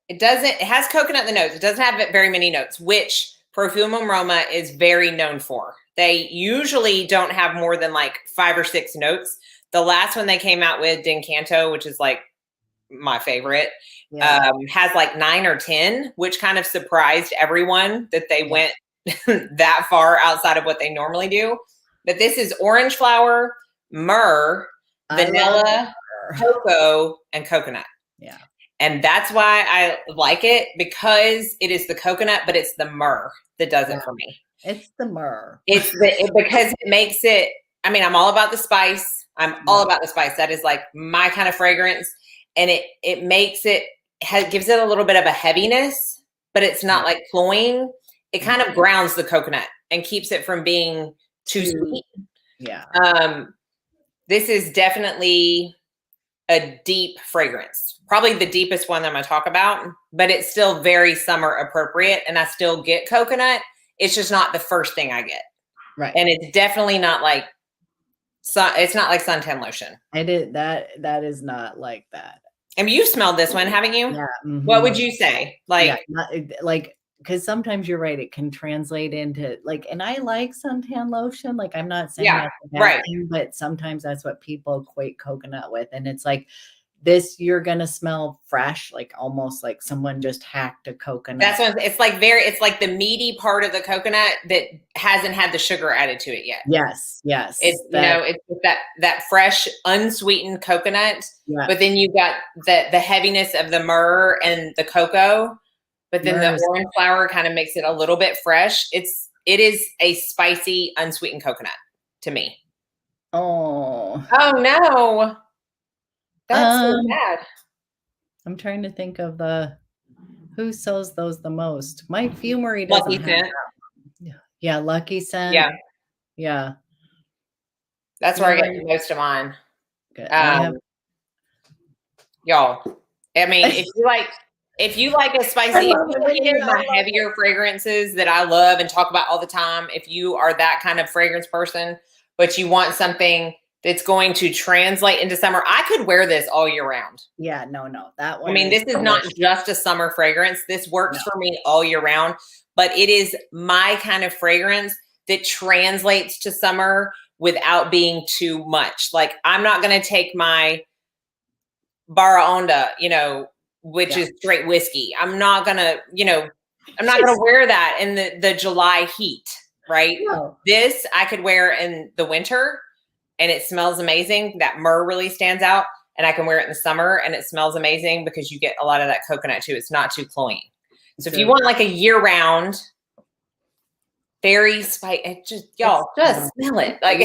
it has coconut in the notes. It doesn't have very many notes, which Perfume Aroma is very known for. They usually don't have more than like 5 or 6 notes. The last one they came out with, D'Incanto, which is like my favorite, has like 9 or 10, which kind of surprised everyone that they went that far outside of what they normally do. But this is orange flower, myrrh, vanilla, cocoa, and coconut. Yeah. And that's why I like it, because it is the coconut, but it's the myrrh that does it for me. It's the myrrh. Because it makes it, I mean, I'm all about the spice. All about the spice. That is like my kind of fragrance. And it makes it, gives it a little bit of a heaviness, but it's not like cloying. It kind of grounds the coconut and keeps it from being too sweet. Yeah. This is definitely a deep fragrance. Probably the deepest one that I'm going to talk about, but it's still very summer appropriate. And I still get coconut. It's just not the first thing I get. Right. And it's definitely not like, it's not like suntan lotion. That is not like that. And you smelled this one, haven't you? Yeah. Mm-hmm. What would you say? Because sometimes you're right. It can translate into like, and I like suntan lotion. Like, I'm not saying that's a bad thing, but sometimes that's what people equate coconut with. And it's like this, you're going to smell fresh, like almost like someone just hacked a coconut. That's what it's like. It's like the meaty part of the coconut that hasn't had the sugar added to it yet. Yes. It's that fresh, unsweetened coconut, but then you got the heaviness of the myrrh and the cocoa, but then the orange flower kind of makes it a little bit fresh. It is a spicy, unsweetened coconut to me. Oh no. That's so bad. I'm trying to think of who sells those the most. My Fumery doesn't Lucky have Scent. Yeah, Lucky Scent. Yeah. That's where I get most of mine. Good. Y'all, I mean, if you like a spicy, if you like any of my heavier fragrances that I love and talk about all the time, if you are that kind of fragrance person, but you want something that's going to translate into summer, I could wear this all year round. Yeah, no, that one. I mean, this is not just a summer fragrance. This works for me all year round, but it is my kind of fragrance that translates to summer without being too much. Like, I'm not going to take my Barra Onda, which is straight whiskey. I'm not going to, I'm not going to wear that in the July heat, right? No. This I could wear in the winter and it smells amazing. That myrrh really stands out. And I can wear it in the summer and it smells amazing because you get a lot of that coconut too. It's not too cloying. So if you want like a year round, very spicy, just smell it. Like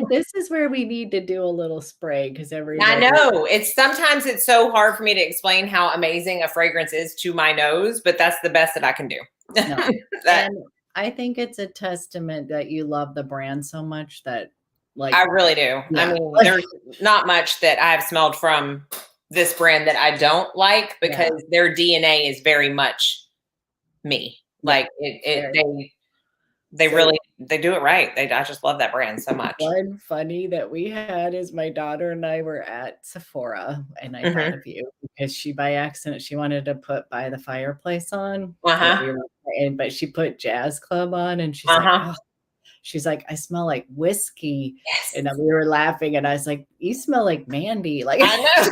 this is where we need to do a little spray because I know sometimes it's so hard for me to explain how amazing a fragrance is to my nose, but that's the best that I can do. No. And I think it's a testament that you love the brand so much that I really do. Yeah. I mean, there's not much that I've smelled from this brand that I don't like because their DNA is very much me. Like they do it right. I just love that brand so much. One funny that we had is my daughter and I were at Sephora and I thought of you because she by accident, she wanted to put By the Fireplace on. But she put Jazz Club on and she's like, oh. She's like, I smell like whiskey. Yes. And we were laughing and I was like, you smell like Mandy. Like I know.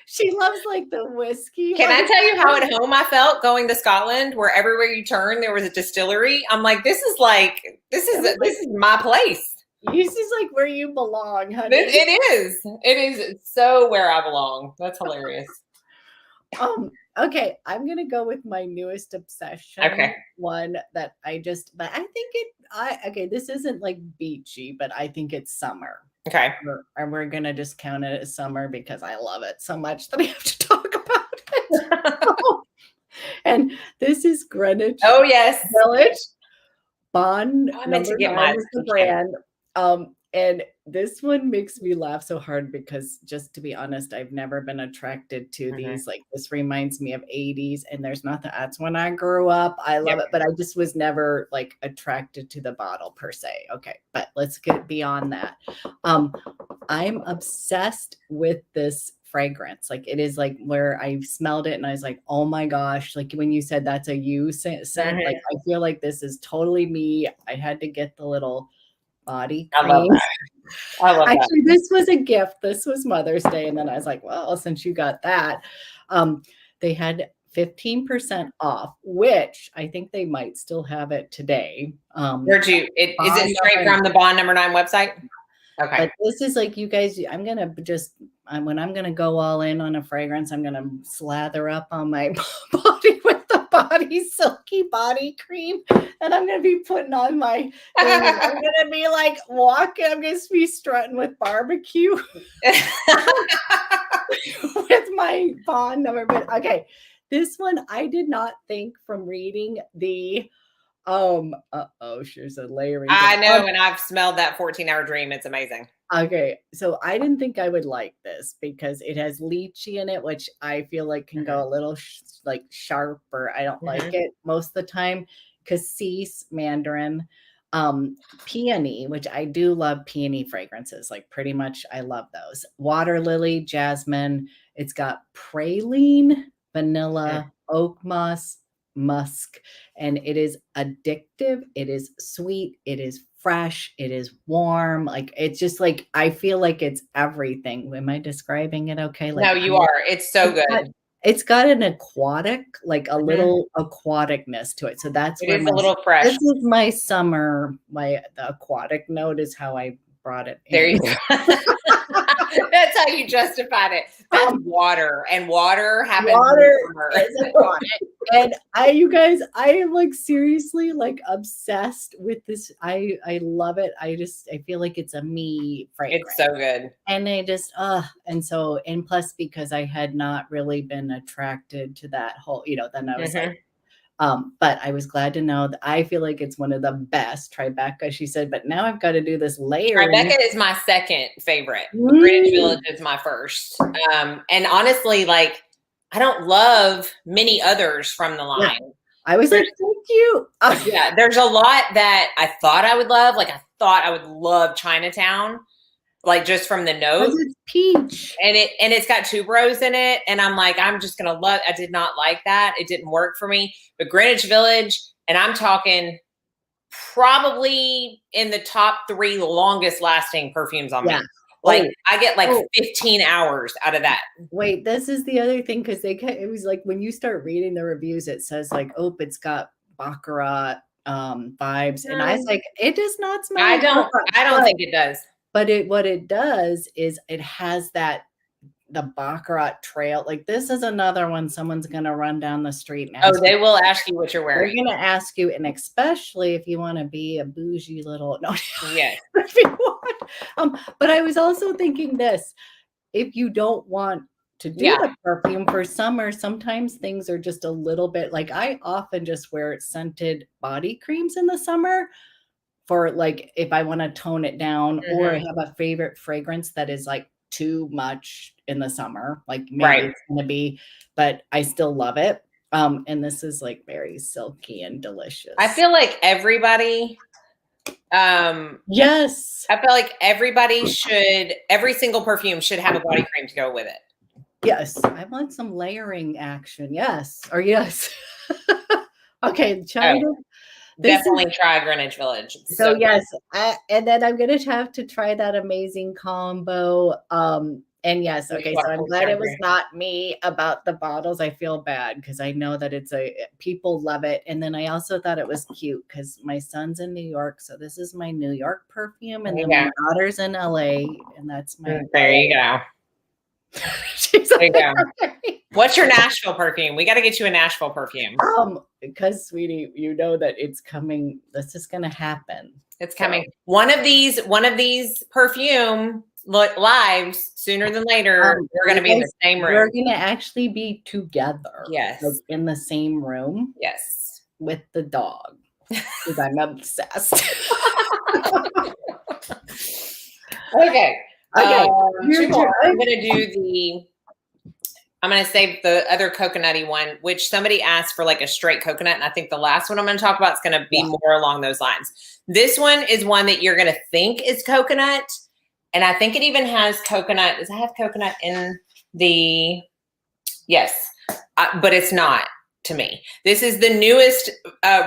She loves like the whiskey. Can I tell you how at home I felt going to Scotland where everywhere you turn there was a distillery? I'm like, this is my place. This is like where you belong, honey. It is. It is so where I belong. That's hilarious. Okay, I'm gonna go with my newest obsession. Okay. One that but I think this isn't like beachy, but I think it's summer. Okay. We're gonna just count it as summer because I love it so much that I have to talk about it. And this is Greenwich. Oh yes. Village. Bond number 9 is the brand. And this one makes me laugh so hard because just to be honest, I've never been attracted to these. Like this reminds me of 80s and there's nothing. That's when I grew up. I love it, but I just was never like attracted to the bottle per se. Okay, but let's get beyond that. I'm obsessed with this fragrance. Like it is like where I smelled it and I was like, oh my gosh, like when you said that's a you scent, like I feel like this is totally me. I had to get the little body cream. I love that. Actually, this was a gift. This was Mother's Day. And then I was like, well, since you got that, they had 15% off, which I think they might still have it today. Is it straight from the Bond number 9 website? Okay. But this is like, you guys, when I'm going to go all in on a fragrance, I'm going to slather up on my body with the silky body cream. And I'm going to be putting on I'm going to be like walking. I'm going to be strutting with barbecue with my Bond number. But okay, this one, I did not think from reading the there's a layering. I know, and I've smelled that 14-hour dream. It's amazing. Okay, so I didn't think I would like this because it has lychee in it, which I feel like can go a little like sharper. I don't like it most of the time. Cassis, mandarin, peony, which I do love peony fragrances. Like pretty much, I love those. Water lily, jasmine. It's got praline, vanilla, oak moss, musk, and it is addictive. It is sweet. It is fresh. It is warm. Like it's just like I feel like it's everything. Am I describing it okay? Like, no, you are. It's so good. It's got an aquatic, like a little aquaticness to it. So that's it is a little fresh. This is my summer. The aquatic note is how I brought it. There you go. That's how you justified it. That's water, and water happens. Water is aquatic. And you guys, I am like seriously like obsessed with this. I love it. I feel like it's a me fragrance. It's so good. And I just and plus because I had not really been attracted to that whole, then I was like, But I was glad to know that I feel like it's one of the best. Tribeca, she said, but now I've got to do this layering. Tribeca is my second favorite. Greenwich Village is my first. And honestly, like, I don't love many others from the line. Yeah. I was like, thank you. Yeah, there's a lot that I thought I would love. Like, I thought I would love Chinatown, like just from the note. It's peach. And it's got tuberose in it. And I'm like, I'm just gonna love. I did not like that. It didn't work for me. But Greenwich Village, and I'm talking probably in the top 3 longest lasting perfumes on me. Like, I get like 15 hours out of that. Wait, this is the other thing, because it was like when you start reading the reviews, it says like, oh, it's got Baccarat vibes, and I was like, it does not smell. I don't think it does. But what it does is it has the Baccarat trail. Like, this is another one someone's gonna run down the street and ask they will ask you what you're wearing. They're gonna ask you, and especially if you want to be a bougie little Yes. if you want. But I was also thinking this: if you don't want to do the perfume for summer, sometimes things are just a little bit like, I often just wear scented body creams in the summer for, like, if I want to tone it down, or I have a favorite fragrance that is like too much in the summer, like maybe it's gonna be, but I still love it. And this is like very silky and delicious. I feel like everybody yes, I feel like every single perfume should have a body cream to go with it. Yes, I want some layering action. Yes, or yes. Okay, China. Definitely try Greenwich Village. So yes, and then I'm gonna have to try that amazing combo. And yes, okay. So I'm glad it was not me about the bottles. I feel bad because I know that people love it. And then I also thought it was cute because my son's in New York, so this is my New York perfume, and then my daughter's in LA, and that's my. There you go. There you go. What's your Nashville perfume? We got to get you a Nashville perfume. Because sweetie, you know that it's coming. This is going to happen. It's coming. One of these perfume lives sooner than later. We're going to be in the same room. We're going to actually be together. Yes, like in the same room. Yes, with the dog. Because I'm obsessed. Okay. Okay. I'm going to save the other coconutty one, which somebody asked for like a straight coconut. And I think the last one I'm going to talk about is going to be more along those lines. This one is one that you're going to think is coconut. And I think it even has coconut. Does it have coconut in the, yes, but it's not to me. This is the newest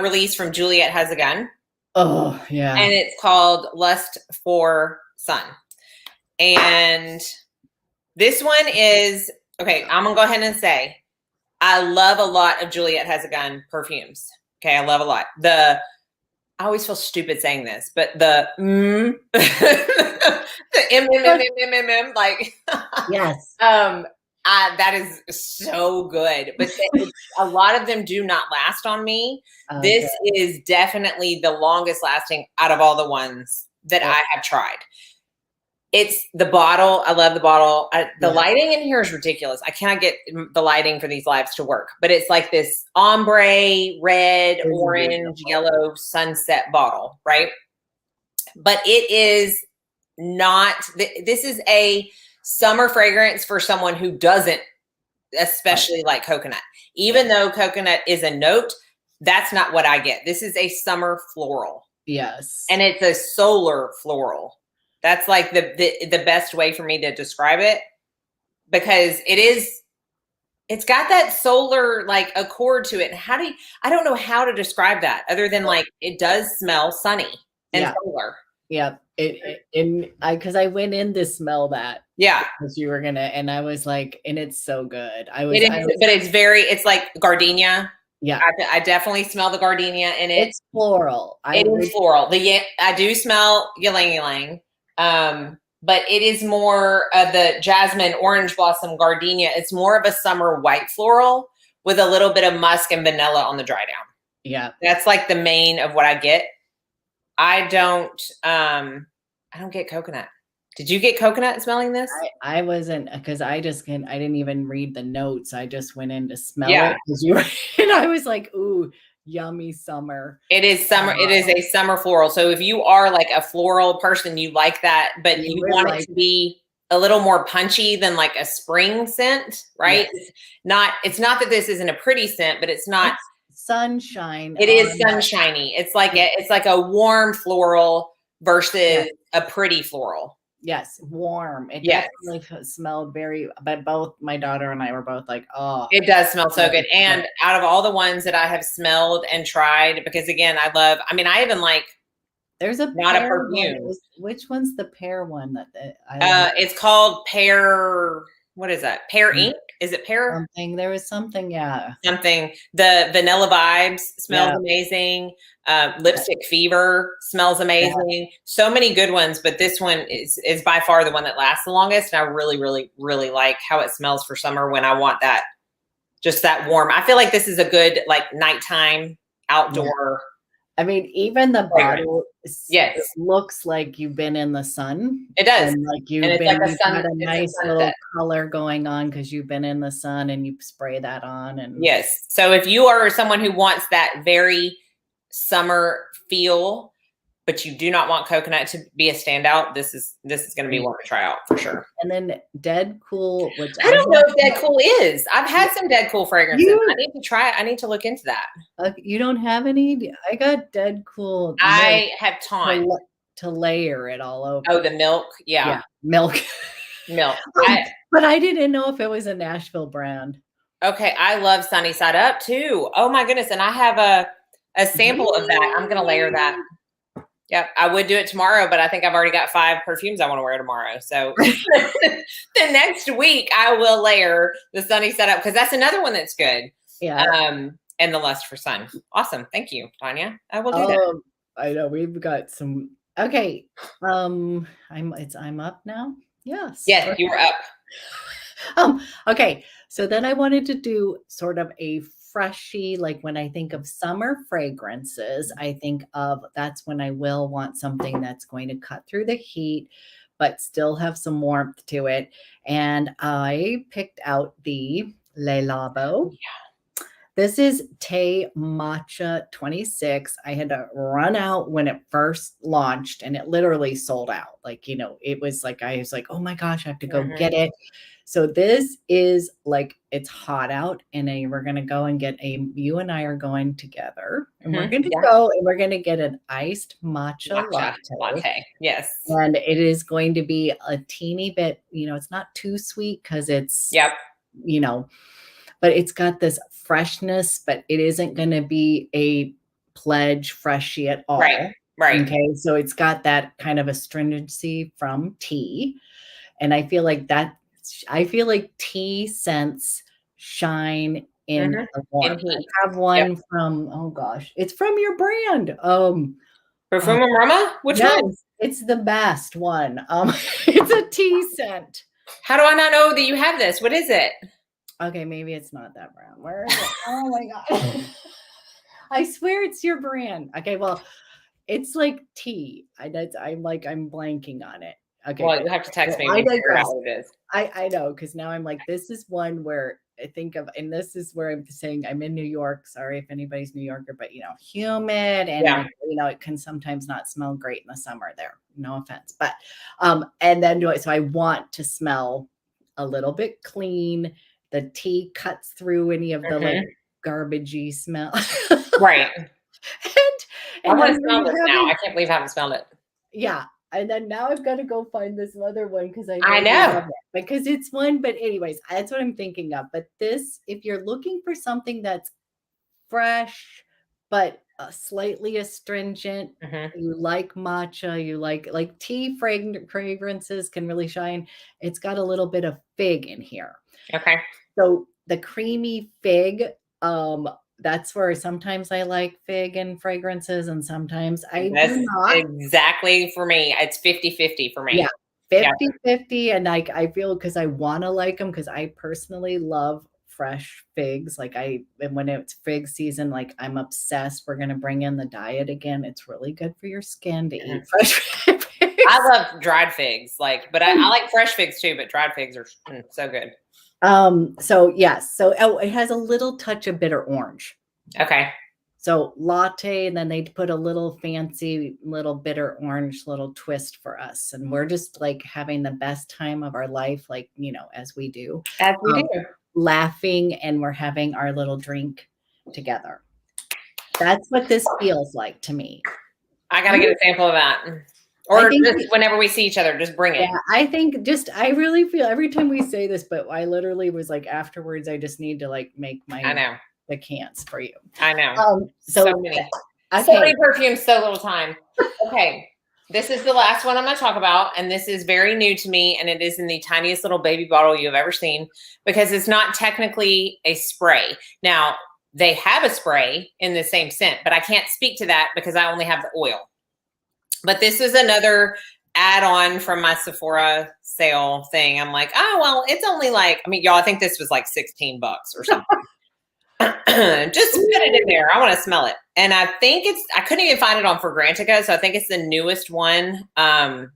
release from Juliet Has a Gun. Oh, yeah. And it's called Lust for Sun. And this one is, okay, I'm going to go ahead and say, I love a lot of Juliet Has a Gun perfumes. Okay, I love a lot. I always feel stupid saying this, but the the like, yes. That is so good. But a lot of them do not last on me. This is definitely the longest lasting out of all the ones that I have tried. It's the bottle. I love the bottle. The lighting in here is ridiculous. I cannot get the lighting for these lives to work, but it's like this ombre, red, orange, yellow sunset bottle, right? But it is not, this is a summer fragrance for someone who doesn't especially like coconut. Even though coconut is a note, that's not what I get. This is a summer floral. Yes. And it's a solar floral. That's like the best way for me to describe it, because it's got that solar like accord to it. I don't know how to describe that other than like, it does smell sunny and solar. Yeah. Because I went in to smell that. Yeah. Because you were and I was like, and it's so good. But it's like gardenia. Yeah. I definitely smell the gardenia in it. It's floral. It is floral. I do smell ylang ylang. But it is more of the jasmine, orange blossom, gardenia. It's more of a summer white floral with a little bit of musk and vanilla on the dry down. Yeah. That's like the main of what I get. I don't get coconut. Did you get coconut smelling this? I wasn't, because I didn't even read the notes. I just went in to smell Yeah. it because you were, and I was like, ooh, yummy summer. It is summer. It is a summer floral. So if you are like a floral person, you like that, but you want it to be a little more punchy than like a spring scent, right? Yes. It's not that this isn't a pretty scent, but it's not sunshine. It is sunshiny. It's like a warm floral versus a pretty floral. Yes, warm. It definitely smelled but both my daughter and I were both like, oh. It does smell so good. And out of all the ones that I have smelled and tried, because again, I even like, there's not a perfume. Which one's the pear one that it's called Pear, what is that? Pear Ink? Is it Pear? Something. There was something, Something. The Vanilla Vibes smells amazing. Lipstick Fever smells amazing. Yeah. So many good ones, but this one is by far the one that lasts the longest. And I really, really, really like how it smells for summer when I want that, just that warm. I feel like this is a good like nighttime outdoor. I mean, even the bottle, it looks like you've been in the sun. It does. And like you've got a nice little color going on because you've been in the sun, and you spray that on. And yes. So if you are someone who wants that very summer feel, but you do not want coconut to be a standout, this is going to be one to try out for sure. And then Dead Cool, which I don't know if Dead Cool is. I've had some Dead Cool fragrances. I need to try it. I need to look into that. You don't have any? I got Dead Cool. I have time to layer it all over. Oh, the milk. Yeah. Milk. Milk. But I didn't know if it was a Nashville brand. Okay. I love Sunny Side Up too. Oh my goodness. And I have a sample of that. I'm going to layer that. Yep, I would do it tomorrow, but I think I've already got 5 perfumes I want to wear tomorrow. So the next week I will layer the Sunny Side Up, because that's another one that's good. Yeah. And the Lust for Sun. Awesome. Thank you, Tanya. I will do that. I know we've got some. Okay. I'm up now. Yes. Yes, you were up. Okay. So then I wanted to do sort of a freshy, like when I think of summer fragrances, I think of that's when I will want something that's going to cut through the heat, but still have some warmth to it. And I picked out the Le Labo. Yeah. This is Tay Matcha 26. I had to run out when it first launched, and it literally sold out. Like, it was like, I was like, oh my gosh, I have to go get it. So this is like, it's hot out, and we're going to go and get you and I are going together, and we're going to go and we're going to get an iced matcha latte. Yes. And it is going to be a teeny bit, it's not too sweet because it's, but it's got this freshness, but it isn't going to be a pledge freshie at all. Right. Okay. So it's got that kind of astringency from tea. And I feel like tea scents shine in the warmth. I have one from, oh gosh, it's from your brand. Perfume Aroma? Which one? It's the best one. It's a tea scent. How do I not know that you have this? What is it? Okay, maybe it's not that brand. Where is it? Oh my god. I swear it's your brand. Okay, well, it's like tea. I'm blanking on it. Okay. Well, you have to text me. I digress. What it is. I know, because now I'm like, this is one where I think of, and this is where I'm saying I'm in New York. Sorry if anybody's New Yorker, but humid, and it can sometimes not smell great in the summer there. No offense, but and then so I want to smell a little bit clean. The tea cuts through any of the like garbagey smell. Right. and I want to smell this now. I can't believe I haven't smelled it. Yeah. And then now I've got to go find this other one because I know because it's one. But anyways, that's what I'm thinking of. But this, if you're looking for something that's fresh but slightly astringent, you like matcha, you like tea fragrances can really shine. It's got a little bit of fig in here. Okay. So the creamy fig, that's where sometimes I like fig and fragrances, and sometimes I do not. Exactly for me. It's 50-50 for me. Yeah, 50-50. And I feel, because I want to like them, because I personally love fresh figs. And when it's fig season, like I'm obsessed. We're going to bring in the diet again. It's really good for your skin to eat fresh figs. I love dried figs, like, but I like fresh figs too, but dried figs are so good. So yes, so it has a little touch of bitter orange. Okay. So latte, and then they put a little fancy little bitter orange little twist for us. And we're just like having the best time of our life, like, as we do. As we do. Laughing, and we're having our little drink together. That's what this feels like to me. I got to get a sample of that. Or just whenever we see each other, just bring it. Yeah, I think I really feel every time we say this, but I literally was like, afterwards, I just need to like make the cans for you. I know. So many. Okay. So many perfumes, so little time. Okay. This is the last one I'm going to talk about. And this is very new to me. And it is in the tiniest little baby bottle you've ever seen, because it's not technically a spray. Now, they have a spray in the same scent, but I can't speak to that because I only have the oil. But this is another add-on from my Sephora sale thing. I'm like, oh, well, it's only like, y'all, I think this was like $16 or something. Just put it in there. I want to smell it. And I think I couldn't even find it on Fragrantica. So I think it's the newest one from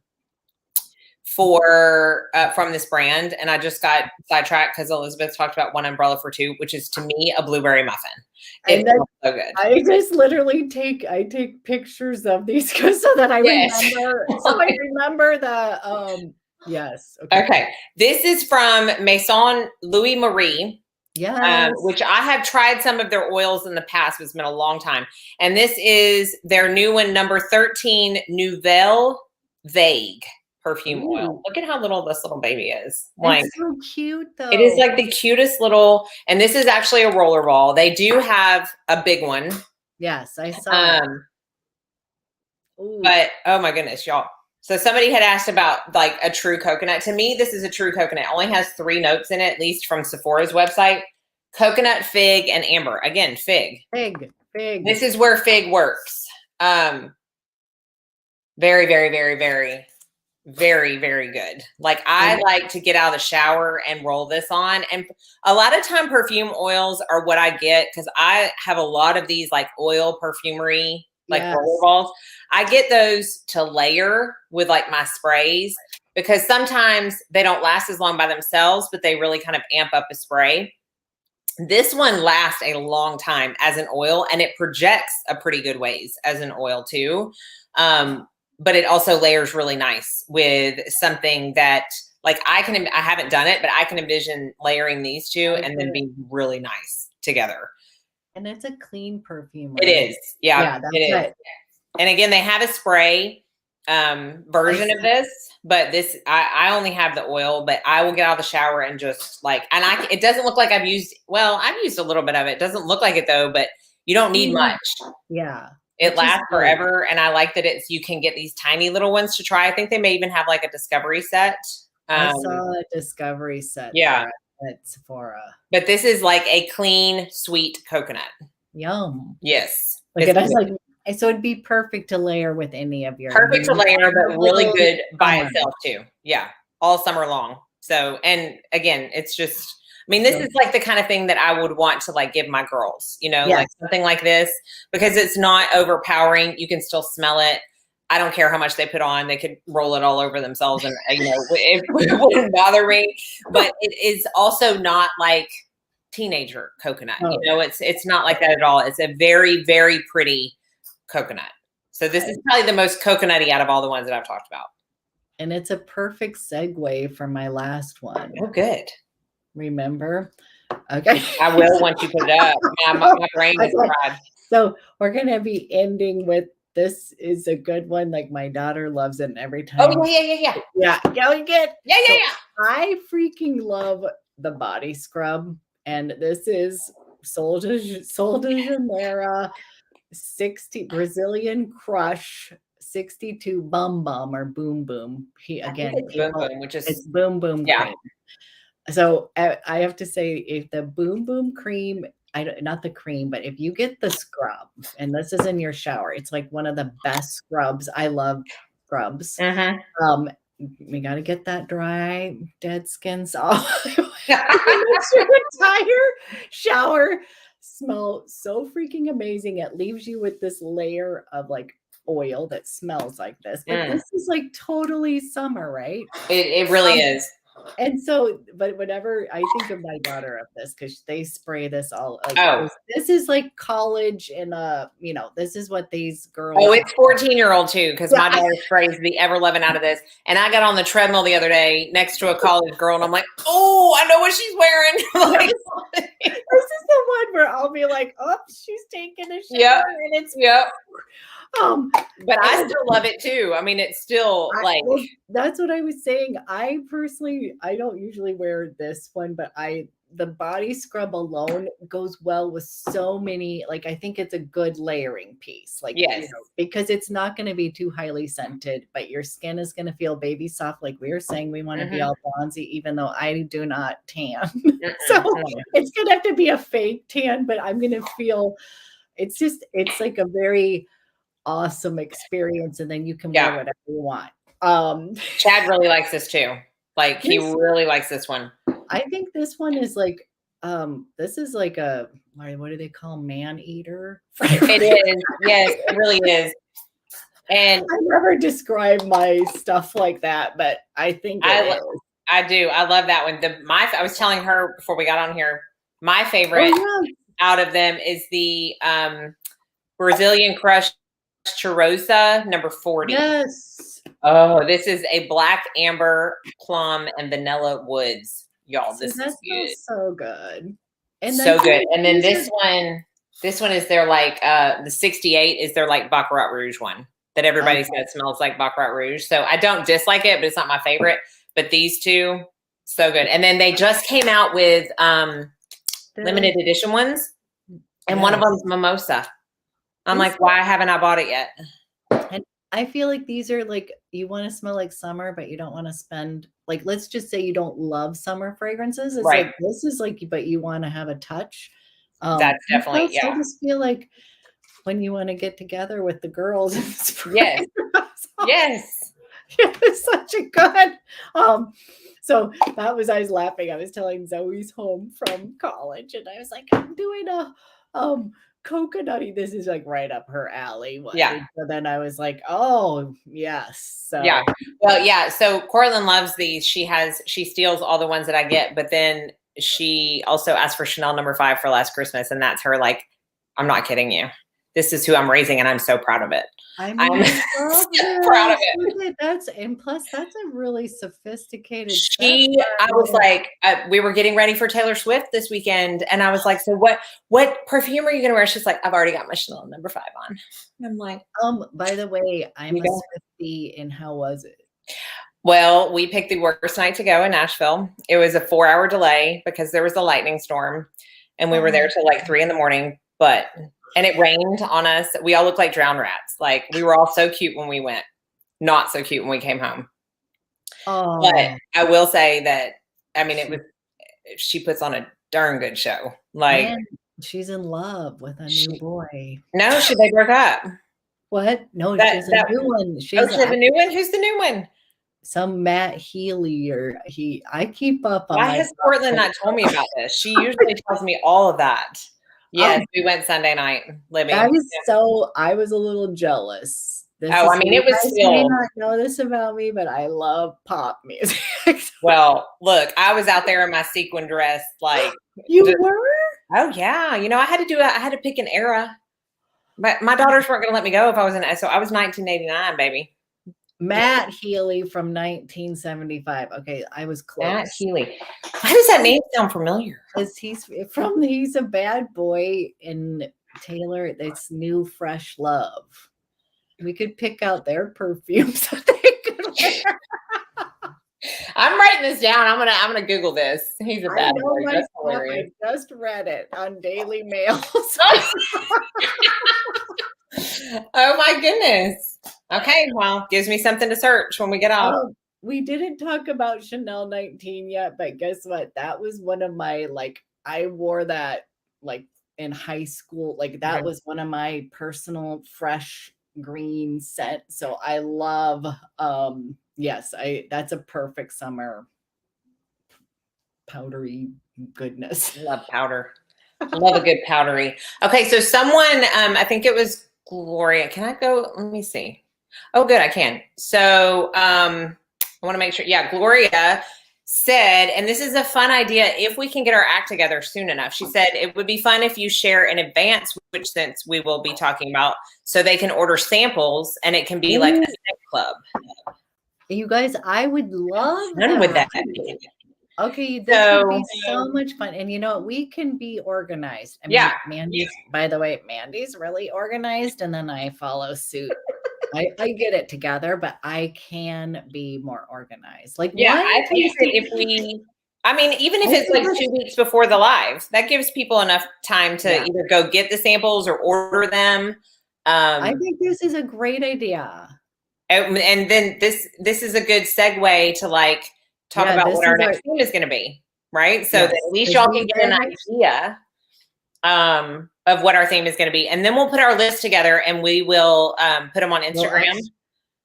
this brand. And I just got sidetracked because Elizabeth talked about one umbrella for two, which is to me a blueberry muffin. It's so good. I just literally take pictures of these so that I remember. So I remember the yes. Okay. This is from Maison Louis Marie. Yes. Which I have tried some of their oils in the past. It's been a long time. And this is their new one, number 13, Nouvelle Vague perfume oil. Look at how little this little baby is. It's so cute, though. It is like the cutest little, and this is actually a roller ball. They do have a big one. Yes, I saw but oh my goodness, y'all. So somebody had asked about like a true coconut. To me, this is a true coconut. It only has 3 notes in it, at least from Sephora's website. Coconut, fig, and amber. Again, fig. Fig. This is where fig works. Very, very, very, very, very, very good. Like I like to get out of the shower and roll this on. And a lot of time perfume oils are what I get because I have a lot of these like oil perfumery, like roller balls. I get those to layer with like my sprays because sometimes they don't last as long by themselves, but they really kind of amp up a spray. This one lasts a long time as an oil, and it projects a pretty good ways as an oil too. But it also layers really nice with something that like I haven't done it, but I can envision layering these two and then being really nice together. And it's a clean perfume. Right? It is. Yeah, it is. And again, they have a spray version of this, but this, I only have the oil, but I will get out of the shower and just like, and it doesn't look like I've used a little bit of it. It doesn't look like it though, but you don't need much. Yeah. It lasts forever. And I like that you can get these tiny little ones to try. I think they may even have like a discovery set. I saw a discovery set. Yeah. At Sephora. But this is like a clean, sweet coconut. Yum. Yes. Look at us like, so it'd be perfect to layer with any of your. Perfect to layer, but really good by itself too. Yeah. All summer long. So, and again, it's just, this is like the kind of thing that I would want to like give my girls, like something like this, because it's not overpowering. You can still smell it. I don't care how much they put on. They could roll it all over themselves and, it wouldn't bother me. But it is also not like teenager coconut. Oh. It's not like that at all. It's a very, very pretty coconut. So this is probably the most coconutty out of all the ones that I've talked about. And it's a perfect segue for my last one. Oh, good. Remember? Okay. I will once you put it up. My brain is fried. So we're going to be ending with, this is a good one. Like my daughter loves it every time. Oh, yeah. Yeah. Going good. Yeah. I freaking love the body scrub. And this is Sol de Janeiro 60 Brazilian Crush 62 Bum Bum or Boom Boom. Boom Boom, which is it's Boom Boom. Yeah. Cream. So I have to say, if the Boom Boom cream, not the cream, but if you get the scrub, and this is in your shower, it's like one of the best scrubs. I love scrubs. Mm-hmm. We got to get that dry, dead skin off. Your entire shower smell so freaking amazing. It leaves you with this layer of like oil that smells like this, but this is like totally summer, right? It really is. And so, but whenever I think of my daughter of this, because they spray this all like this is like college and you know, this is what these girls. Oh, it's 14-year-old too, because my daughter sprays the ever loving out of this. And I got on the treadmill the other day next to a college girl, and I'm like, oh, I know what she's wearing. Like, this is the one where I'll be like, oh, she's taking a shower, and it's but I still love it too. I mean, it's still like that's what I was saying. I personally, I don't usually wear this one, but the body scrub alone goes well with so many. Like, I think it's a good layering piece. Like, you know, because it's not going to be too highly scented, but your skin is going to feel baby soft. Like we were saying, we want to be all bronzy, even though I do not tan. So it's going to have to be a fake tan, but I'm going to feel. It's like a very awesome experience, and then you can wear whatever you want. Chad really likes this too. Like he really likes this one. I think this one is like this is like a what do they call man eater? It is. Yes, it really is. And I never describe my stuff like that, but I think I do. I love that one. I was telling her before we got on here, my favorite out of them is the Brazilian Crush Cheirosa number 40. Yes. Oh, this is a black amber, plum, and vanilla woods. Y'all, this is good. So good. And so good. And then this one is their like the 68 is their like Baccarat Rouge one that everybody says smells like Baccarat Rouge. So I don't dislike it, but it's not my favorite. But these two, so good. And then they just came out with limited edition ones, and one of them's mimosa. I'm like, why haven't I bought it yet? And I feel like these are like, you want to smell like summer, but you don't want to spend, like, let's just say you don't love summer fragrances. It's like, this is like, but you want to have a touch. That's definitely, I just feel like when you want to get together with the girls. Yes. Yes. It's such a good, so I was laughing. I was telling Zoe's home from college, and I was like, I'm doing a, Coconutty, this is like right up her alley. So then I was like, oh yes. So so Cortland loves these. She steals all the ones that I get, but then she also asked for Chanel number 5 for last Christmas, and that's her like, I'm not kidding you. This is who I'm raising, and I'm so proud of it. I'm so proud of it. And plus that's a really sophisticated. I was like, we were getting ready for Taylor Swift this weekend, and I was like, so what perfume are you gonna wear? She's like, I've already got my Chanel number 5 on. And I'm like, by the way, I'm a Swiftie, and how was it? Well, we picked the worst night to go in Nashville. It was a 4-hour delay because there was a lightning storm, and we were there till like 3 a.m. And it rained on us. We all looked like drowned rats. Like, we were all so cute when we went, not so cute when we came home. Oh. But I will say that, I mean, she puts on a darn good show. Like, man, she's in love with a new boy. No, they broke up. What? No, she's a new one. She's a new one? Who's the new one? Some Matt Healy I keep up on. Why has Portland not told me about this? She usually tells me all of that. Yes, we went Sunday night living. I was a little jealous. I mean, it was still. You may not know this about me, but I love pop music. Well, look, I was out there in my sequin dress, like you were. Oh yeah, you know, I had to pick an era. But my daughters weren't going to let me go if I was so I was 1989, baby. Matt Healy from 1975. Okay, I was close. Matt Healy. Why does that name sound familiar? Because he's a bad boy in Taylor. It's New Fresh Love. We could pick out their perfumes that they could wear. I'm writing this down. I'm gonna Google this. He's a bad boy. That's hilarious. I just read it on Daily Mail. Oh my goodness. Okay, well, gives me something to search when we get off. We didn't talk about Chanel 19 yet, but guess what? That was one of my, like, I wore that like in high school. Like that was one of my personal fresh green scents. So I love, that's a perfect summer powdery goodness. Love powder. Love a good powdery. Okay, so someone, I think it was Gloria, can I go? Let me see. Oh, good, I can. So I want to make sure. Yeah, Gloria said, and this is a fun idea if we can get our act together soon enough. She said it would be fun if you share in advance, which since we will be talking about, so they can order samples and it can be like a snack club. You guys, I would love Fun with that. Okay, this would be so much fun. And you know, we can be organized. I mean, Yeah. Mandy, by the way, Mandy's really organized, and then I follow suit. I get it together, but I can be more organized. Like, yeah, I think if we, I mean, even if it's like 2 weeks before the live, that gives people enough time to either go get the samples or order them. I think this is a great idea. And then this is a good segue to like talk about what our next theme is going to be, right? So that at least y'all can get an idea of what our theme is going to be, and then we'll put our list together and we will put them on Instagram.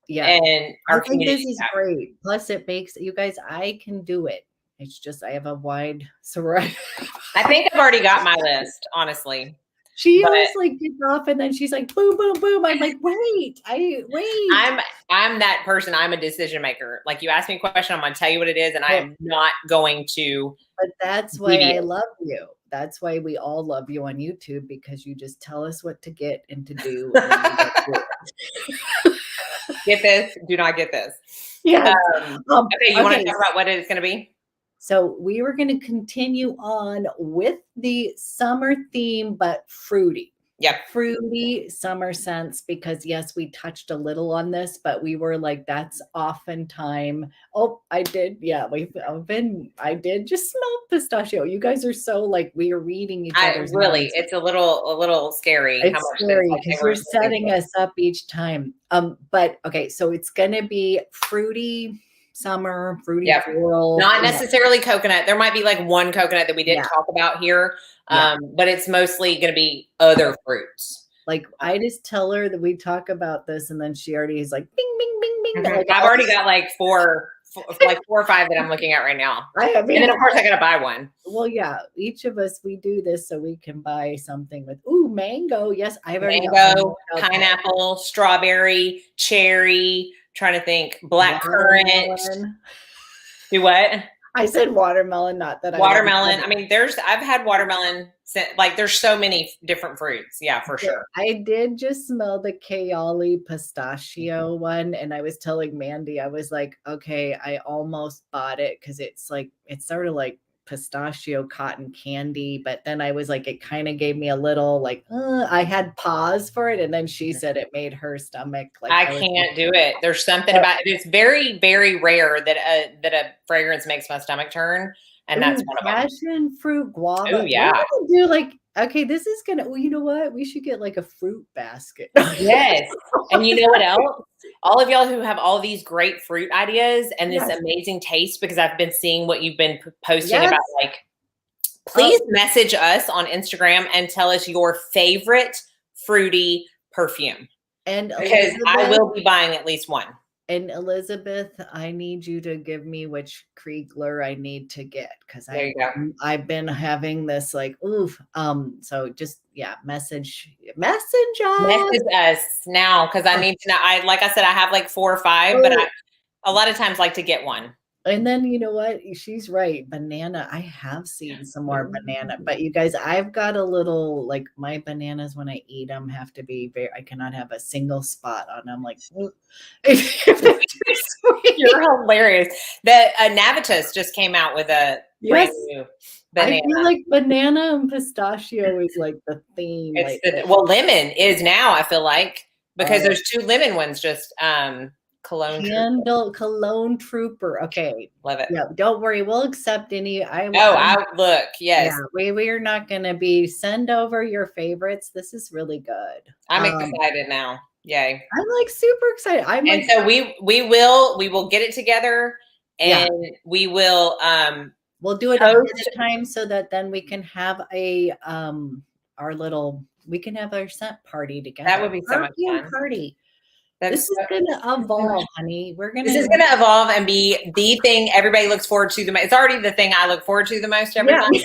And I think this is great. Plus, it makes you guys. I can do it. It's just I have a wide variety. I think I've already got my list, honestly. She always like gets off and then she's like, boom, boom, boom. I'm like, wait. I'm that person. I'm a decision maker. Like you ask me a question, I'm going to tell you what it is. And I am not going to. But that's why I love you. That's why we all love you on YouTube, because you just tell us what to get and to do. Get this. Do not get this. Yeah. Okay. You want to talk about what it's going to be? So we were going to continue on with the summer theme, but fruity. Yeah. Fruity summer scents, because yes, we touched a little on this, but we were like, that's often time. Oh, I did. Yeah. I did just smell pistachio. You guys are so like, we are reading each other's minds. It's a little scary. It's scary because you're setting us up each time. But okay. So it's going to be fruity summer, fruity floral. Not necessarily coconut. There might be like one coconut that we didn't talk about here. But it's mostly going to be other fruits. Like I just tell her that we talk about this, and then she already is like, bing, bing, bing, bing. Mm-hmm. Like, I've already got like four or five that I'm looking at right now. And then of course I got to buy one. Well, yeah, each of us, we do this so we can buy something with, mango. Yes, I've already mango, pineapple, strawberry, cherry. Trying to think, black currant. Do what? I said watermelon, not that watermelon. I mean, I've had watermelon. Like, there's so many different fruits. Yeah, for sure. I did just smell the Kayali pistachio one, and I was telling Mandy, I was like, okay, I almost bought it because it's sort of like pistachio cotton candy, but then I was like, it kind of gave me a little like, I had pause for it, and then she said it made her stomach like, I can't do it. There's something about it. It's very, very rare that a fragrance makes my stomach turn, and that's one of them. Passion fruit guava. Oh yeah. Do like, okay, this is gonna. Well, you know what? We should get like a fruit basket. Yes, and you know what else? All of y'all who have all these great fruit ideas and this amazing taste, because I've been seeing what you've been posting about, like, please message us on Instagram and tell us your favorite fruity perfume. And because I will be buying at least one. And Elizabeth, I need you to give me which Kriegler I need to get, because I've been having this like, so just message us now, because I need to know. Like I said, I have like 4 or 5, but I a lot of times like to get one. And then you know what? She's right. Banana. I have seen some more banana, but you guys, I've got a little, like, my bananas when I eat them have to be I cannot have a single spot on them. Like, you're hilarious. The Navitas just came out with a brand new banana. I feel like banana and pistachio is like the theme. Well, lemon is now, I feel like, because there's 2 lemon ones just Cologne Trooper. Okay. Love it. Yeah, don't worry. We'll accept any. Look. Yes. Yeah, we are not going to be. Send over your favorites. This is really good. I'm excited now. Yay. I'm like super excited. So we will get it together, and we will we'll do it ahead of time so that then we can have we can have our scent party together. That would be so much fun. Party. This is going to evolve, honey. This is going to evolve and be the thing everybody looks forward to the most. It's already the thing I look forward to the most every month.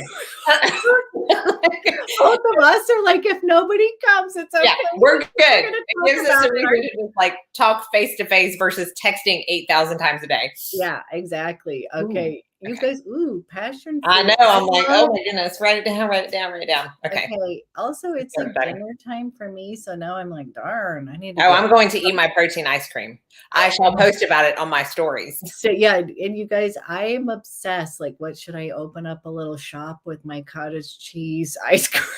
Both of us are like, if nobody comes, it's okay. Yeah, we're good. It gives us a reason to just like talk face to face versus texting 8,000 times a day. Yeah, exactly. Okay. Ooh, you guys, passion fruit. I know. I'm like, oh my goodness, write it down, write it down, write it down. Okay. Also, it's like dinner time for me. So now I'm like, darn, I need to I'm going to eat my protein ice cream. I shall post about it on my stories. So yeah, and you guys, I am obsessed. Like, what should I open up a little shop with my cottage cheese ice cream?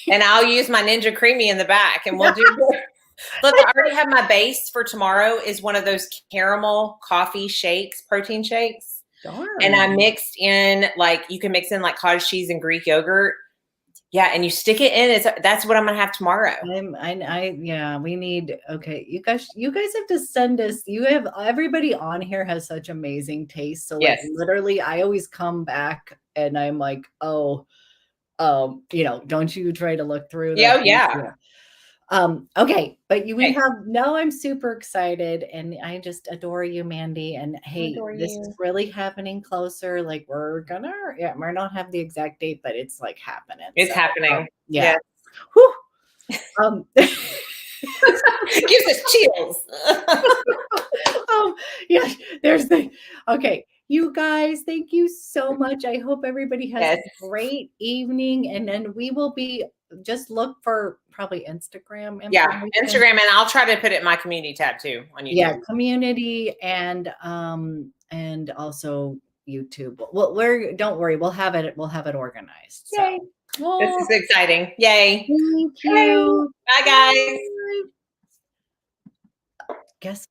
And I'll use my Ninja Creamy in the back and we'll do it. Look, I already have my base for tomorrow is one of those caramel coffee shakes, protein shakes. Darn. And I mixed in, like, you can mix in like cottage cheese and Greek yogurt. Yeah, and you stick it in. That's what I'm gonna have tomorrow. We need. Okay, you guys have to send us. Everybody on here has such amazing taste. So like, literally, I always come back and I'm like, don't you try to look through that? Yeah. Okay, but now I'm super excited and I just adore you, Mandy. And hey, this is really happening closer. Like we're not have the exact date, but it's like happening. It's happening. Yeah. Whew. Gives us chills. Yeah, okay. You guys, thank you so much. I hope everybody has a great evening. And then we will just look for probably Instagram. Yeah, Instagram. And I'll try to put it in my community tab too on YouTube. Yeah, community and also YouTube. Well, don't worry, we'll have it organized. Yay. So. This is exciting. Yay. Thank you. Bye guys. Guess